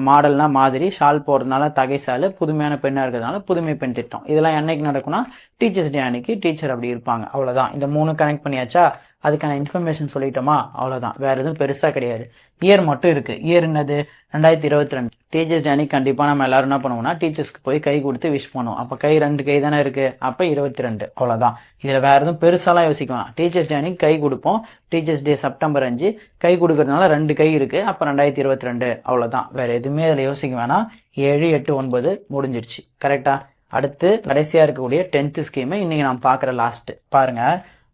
மாடல்னா மாதிரி, ஷால் போடுறதுனால தகைசால், புதுமையான பெண்ணா இருக்கிறதுனால புதுமை பெண் திட்டம். இதெல்லாம் என்னைக்கு நடக்கும்னா டீச்சர்ஸ் டே அன்னைக்கு டீச்சர் அப்படி இருப்பாங்க. அவ்வளவுதான். இந்த 3 கனெக்ட் பண்ணியாச்சா? அதுக்கான இன்ஃபர்மேஷன் சொல்லிட்டோமா? அவ்வளவுதான். வேற எதுவும் பெருசா கிடையாது. இயர் மட்டும் இருக்கு. இயர் என்னது? 2022. டீச்சர்ஸ் டே அன்னைக்கு கண்டிப்பா நம்ம எல்லாரும் என்ன பண்ணுவோம்னா டீச்சர்ஸ்க்கு போய் கை கொடுத்து விஷ் பண்ணுவோம். அப்ப கை 2 கை தானே இருக்கு, அப்ப 22. அவ்வளவுதான். இதுல வேற எதுவும் பெருசாலாம் யோசிக்கலாம். டீச்சர்ஸ் டே அன்னைக்கு கை கொடுப்போம். டீச்சர்ஸ் டே செப்டம்பர் 5, கை கொடுக்கறதுனால 2 கை இருக்கு, அப்ப 2022. அவ்வளவுதான். வேற எதுவுமே அதுல யோசிக்க வேணாம். 7, 8, 9 முடிஞ்சிருச்சு. கரெக்டா? அடுத்து கடைசியா இருக்கக்கூடிய 10th ஸ்கீம் இன்னைக்கு நாம் பாக்குற லாஸ்ட் பாருங்க.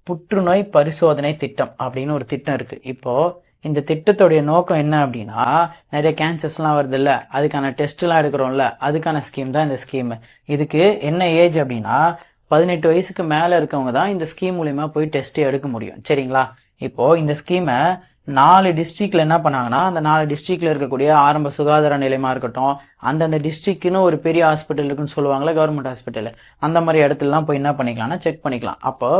புற்றுநோய் பரிசோதனை திட்டம் அப்படின்னு ஒரு திட்டம் இருக்கு. இப்போ இந்த திட்டத்துடைய நோக்கம் என்ன அப்படின்னா, நிறைய கேன்சர்ஸ்லாம் வருது இல்ல, அதுக்கான டெஸ்ட் எல்லாம் எடுக்கிறோம்ல, அதுக்கான ஸ்கீம் தான் இந்த ஸ்கீம். இதுக்கு என்ன ஏஜ் அப்படின்னா 18 வயசுக்கு மேல இருக்கவங்க தான் இந்த ஸ்கீம் மூலியமா போய் டெஸ்ட் எடுக்க முடியும். சரிங்களா? இப்போ இந்த ஸ்கீமை 4 டிஸ்ட்ரிக்ட்ல என்ன பண்ணாங்கன்னா, அந்த 4 டிஸ்ட்ரிக்ட்ல இருக்கக்கூடிய ஆரம்ப சுகாதார நிலையமா இருக்கட்டும், அந்தந்த டிஸ்ட்ரிக்ட்னு ஒரு பெரிய ஹாஸ்பிட்டல் இருக்குன்னு சொல்லுவாங்களா, கவர்மெண்ட் ஹாஸ்பிட்டல், அந்த மாதிரி இடத்துலலாம் போய் என்ன பண்ணிக்கலாம்னா செக் பண்ணிக்கலாம். அப்போ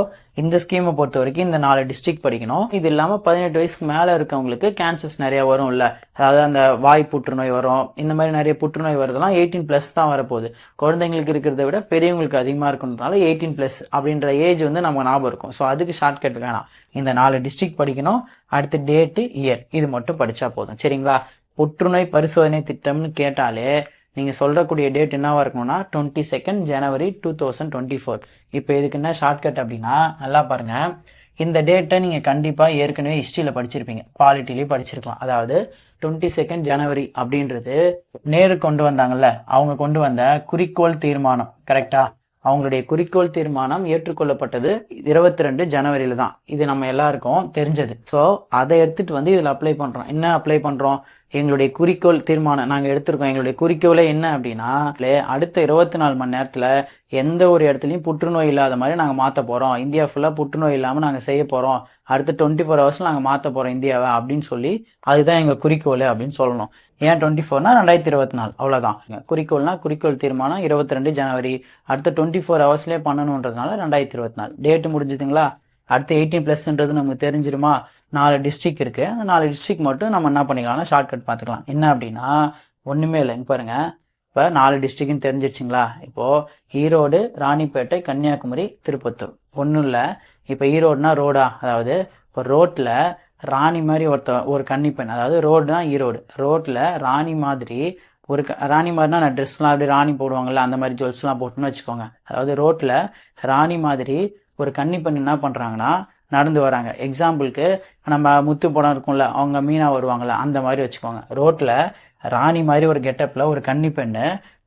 இந்த ஸ்கீமை பொறுத்த வரைக்கும் இந்த 4 டிஸ்ட்ரிக்ட் படிக்கணும். இது இல்லாம 18 வயசுக்கு மேல இருக்கவங்களுக்கு கேன்சர்ஸ் நிறைய வரும் இல்ல, அதாவது அந்த வாய் புற்றுநோய் வரும், இந்த மாதிரி நிறைய புற்றுநோய் வருதெல்லாம் 18+ தான் வரப்போகுது. குழந்தைங்களுக்கு இருக்கிறத விட பெரியவங்களுக்கு அதிகமா இருக்குன்றதுனால 18+ அப்படின்ற ஏஜ் நம்ம ஞாபகம் இருக்கும். ஸோ அதுக்கு ஷார்ட்கட் வேணாம். இந்த 4 டிஸ்ட்ரிக்ட் படிக்கணும். அடுத்து டேட்டு, இயர், இது மட்டும் படிச்சா போதும். சரிங்களா? புற்றுநோய் பரிசோதனை திட்டம்னு கேட்டாலே நீங்க சொல்றக்கூடிய டேட் என்னவா இருக்கணும்னா 22 ஜனவரி 2024. இப்போ இதுக்கு என்ன ஷார்ட்கட் அப்படின்னா, நல்லா பாருங்க. இந்த டேட்டை நீங்க கண்டிப்பா ஏற்கனவே ஹிஸ்டரியில படிச்சிருப்பீங்க, பாலிட்டிலையும் படிச்சிருக்கலாம். அதாவது 22 ஜனவரி அப்படின்றது நேரு கொண்டு வந்தாங்கல்ல, அவங்க கொண்டு வந்த குறிக்கோள் தீர்மானம். கரெக்டா? அவங்களுடைய குறிக்கோள் தீர்மானம் ஏற்றுக்கொள்ளப்பட்டது 22 ஜனவரியில தான். இது நம்ம எல்லாருக்கும் தெரிஞ்சது. சோ அதை எடுத்துட்டு இதுல அப்ளை பண்றோம். என்ன அப்ளை பண்றோம்? எங்களுடைய குறிக்கோள் தீர்மானம் நாங்க எடுத்திருக்கோம். எங்களுடைய குறிக்கோளே என்ன அப்படின்னா, அடுத்த 24 மணி நேரத்துல எந்த ஒரு இடத்துலயும் புற்றுநோய் இல்லாத மாதிரி நாங்க மாத்த போறோம். இந்தியா ஃபுல்லா புற்றுநோய் இல்லாம நாங்க செய்ய போறோம். அடுத்த 24 ஹவர்ஸ்ல நாங்க மாத்த போறோம் இந்தியாவை அப்படின்னு சொல்லி, அதுதான் எங்க குறிக்கோள் அப்படின்னு சொல்லணும். ஏன் 24னா 2024. அவ்வளவுதான். குறிக்கோள்னா குறிக்கோள் தீர்மானம் 22 ஜனவரி, அடுத்த 24 ஹவர்ஸ்லயே பண்ணணும்ன்றதுனால 2024. டேட் முடிஞ்சுதுங்களா? அடுத்து 18+ன்றது நமக்கு தெரிஞ்சிருமா? 4 டிஸ்ட்ரிக்ட் இருக்கு. அந்த 4 டிஸ்ட்ரிக்ட் மட்டும் நம்ம என்ன பண்ணிக்கலாம்னா ஷார்ட்கட் பார்த்துக்கலாம். என்ன அப்படின்னா ஒண்ணுமே இல்லை. இங்க பாருங்க, இப்போ 4 டிஸ்ட்ரிக்ட்னு தெரிஞ்சிருச்சுங்களா? இப்போ ஈரோடு, ராணிப்பேட்டை, கன்னியாகுமரி, திருப்பத்தூர். ஒன்றும் இல்லை. இப்போ ஈரோடுனா ரோடா, அதாவது இப்போ ரோட்டில் ராணி மாதிரி ஒரு கன்னிப்பெண், அதாவது ரோடுனா ஈரோடு, ரோட்டில் ராணி மாதிரி ராணி மாதிரினா நான் ட்ரெஸ்லாம் அப்படி ராணி போடுவாங்கல்ல, அந்த மாதிரி ஜுவல்ஸ்லாம் போட்டுன்னு வச்சுக்கோங்க. அதாவது ரோட்டில் ராணி மாதிரி ஒரு கன்னிப்பெண் என்ன பண்ணுறாங்கன்னா நடந்து வராங்க. எக்ஸாம்பிளுக்கு நம்ம முத்து படம் இருக்கும்ல, அவங்க மீனா வருவாங்கள்ல, அந்த மாதிரி வச்சுக்கோங்க. ரோட்டில் ராணி மாதிரி ஒரு கெட்டப்பில் ஒரு கன்னிப்பெண்ணு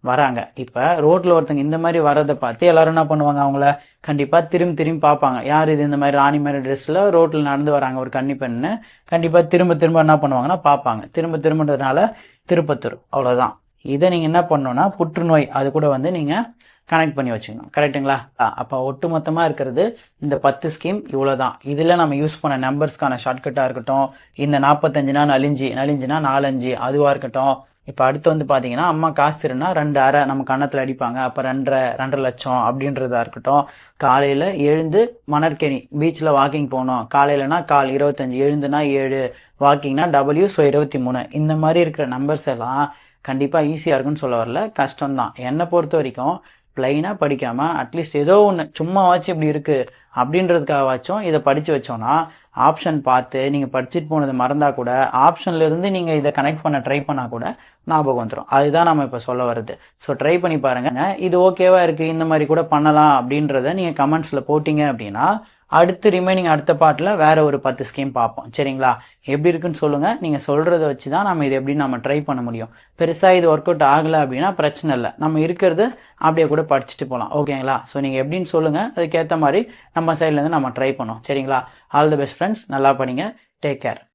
வராங்க. இப்போ ரோட்டில் ஒருத்தங்க இந்த மாதிரி வர்றதை பார்த்து எல்லாரும் என்ன பண்ணுவாங்க? அவங்கள கண்டிப்பாக திரும்பி பார்ப்பாங்க. யார் இது இந்த மாதிரி ராணி மாதிரி ட்ரெஸ்ஸில் ரோட்டில் நடந்து வராங்க ஒரு கன்னிப்பெண்ணு, கண்டிப்பாக திரும்ப என்ன பண்ணுவாங்கன்னா பார்ப்பாங்க. திரும்பன்றதுனால திருப்பத்தூர். அவ்வளோதான். இதை நீங்கள் என்ன பண்ணணும்னா புற்றுநோய் அது கூட வந்து நீங்கள் கனெக்ட் பண்ணி வச்சுக்கணும். கரெக்டுங்களா? அப்போ ஒட்டு மொத்தமாக இருக்கிறது இந்த 10 ஸ்கீம் இவ்வளோதான். இதில் நம்ம யூஸ் பண்ண நம்பர்ஸ்க்கான ஷார்ட்கட்டாக இருக்கட்டும், இந்த 45 நலிஞ்சுனா 4 அதுவாக இருக்கட்டும். இப்போ அடுத்து வந்து பார்த்தீங்கன்னா அம்மா காசு திருன்னா 2 அரை நம்ம கன்னத்தில் அடிப்பாங்க, அப்போ 2.5 லட்சம் அப்படின்றதா இருக்கட்டும். காலையில் எழுந்து மணற்கேணி பீச்சில் வாக்கிங் போகணும். காலையிலனா கால் 25, எழுந்துனா 7, வாக்கிங்னா W, ஸோ 23. இந்த மாதிரி இருக்கிற நம்பர்ஸ் எல்லாம் கண்டிப்பாக ஈஸியாக இருக்குன்னு சொல்ல வரல, கஷ்டம்தான். என்னை பொறுத்த வரைக்கும் பிளைனாக படிக்காமல் அட்லீஸ்ட் ஏதோ ஒன்று சும்மாவாச்சும் இப்படி இருக்குது அப்படின்றதுக்காகவாச்சும் இதை படித்து வச்சோன்னா ஆப்ஷன் பார்த்து நீங்கள் படிச்சுட்டு போனது மறந்தா கூட ஆப்ஷன்லேருந்து நீங்கள் இதை கனெக்ட் பண்ண ட்ரை பண்ணால் கூட ஞாபகம் வந்துடும். அதுதான் நம்ம இப்போ சொல்ல வருது. ஸோ ட்ரை பண்ணி பாருங்க. இது ஓகேவா இருக்குது, இந்த மாதிரி கூட பண்ணலாம் அப்படின்றத நீங்கள் கமெண்ட்ஸில் போட்டிங்க அப்படின்னா அடுத்து ரிமைனிங் அடுத்த பார்ட்டில் வேற ஒரு 10 ஸ்கீம் பார்ப்போம். சரிங்களா? எப்படி இருக்குன்னு சொல்லுங்கள். நீங்கள் சொல்கிறத வச்சு தான் நம்ம இது எப்படி நம்ம ட்ரை பண்ண முடியும். பெருசாக இது ஒர்க் அவுட் ஆகலை அப்படின்னா பிரச்சனை இல்லை, நம்ம இருக்கிறது அப்படியே கூட படிச்சுட்டு போகலாம். ஓகேங்களா? ஸோ நீங்கள் எப்படின்னு சொல்லுங்கள், அதுக்கேற்ற மாதிரி நம்ம சைட்லேருந்து நம்ம ட்ரை பண்ணோம். சரிங்களா? All the best friends. நல்லா படிங்க. Take care.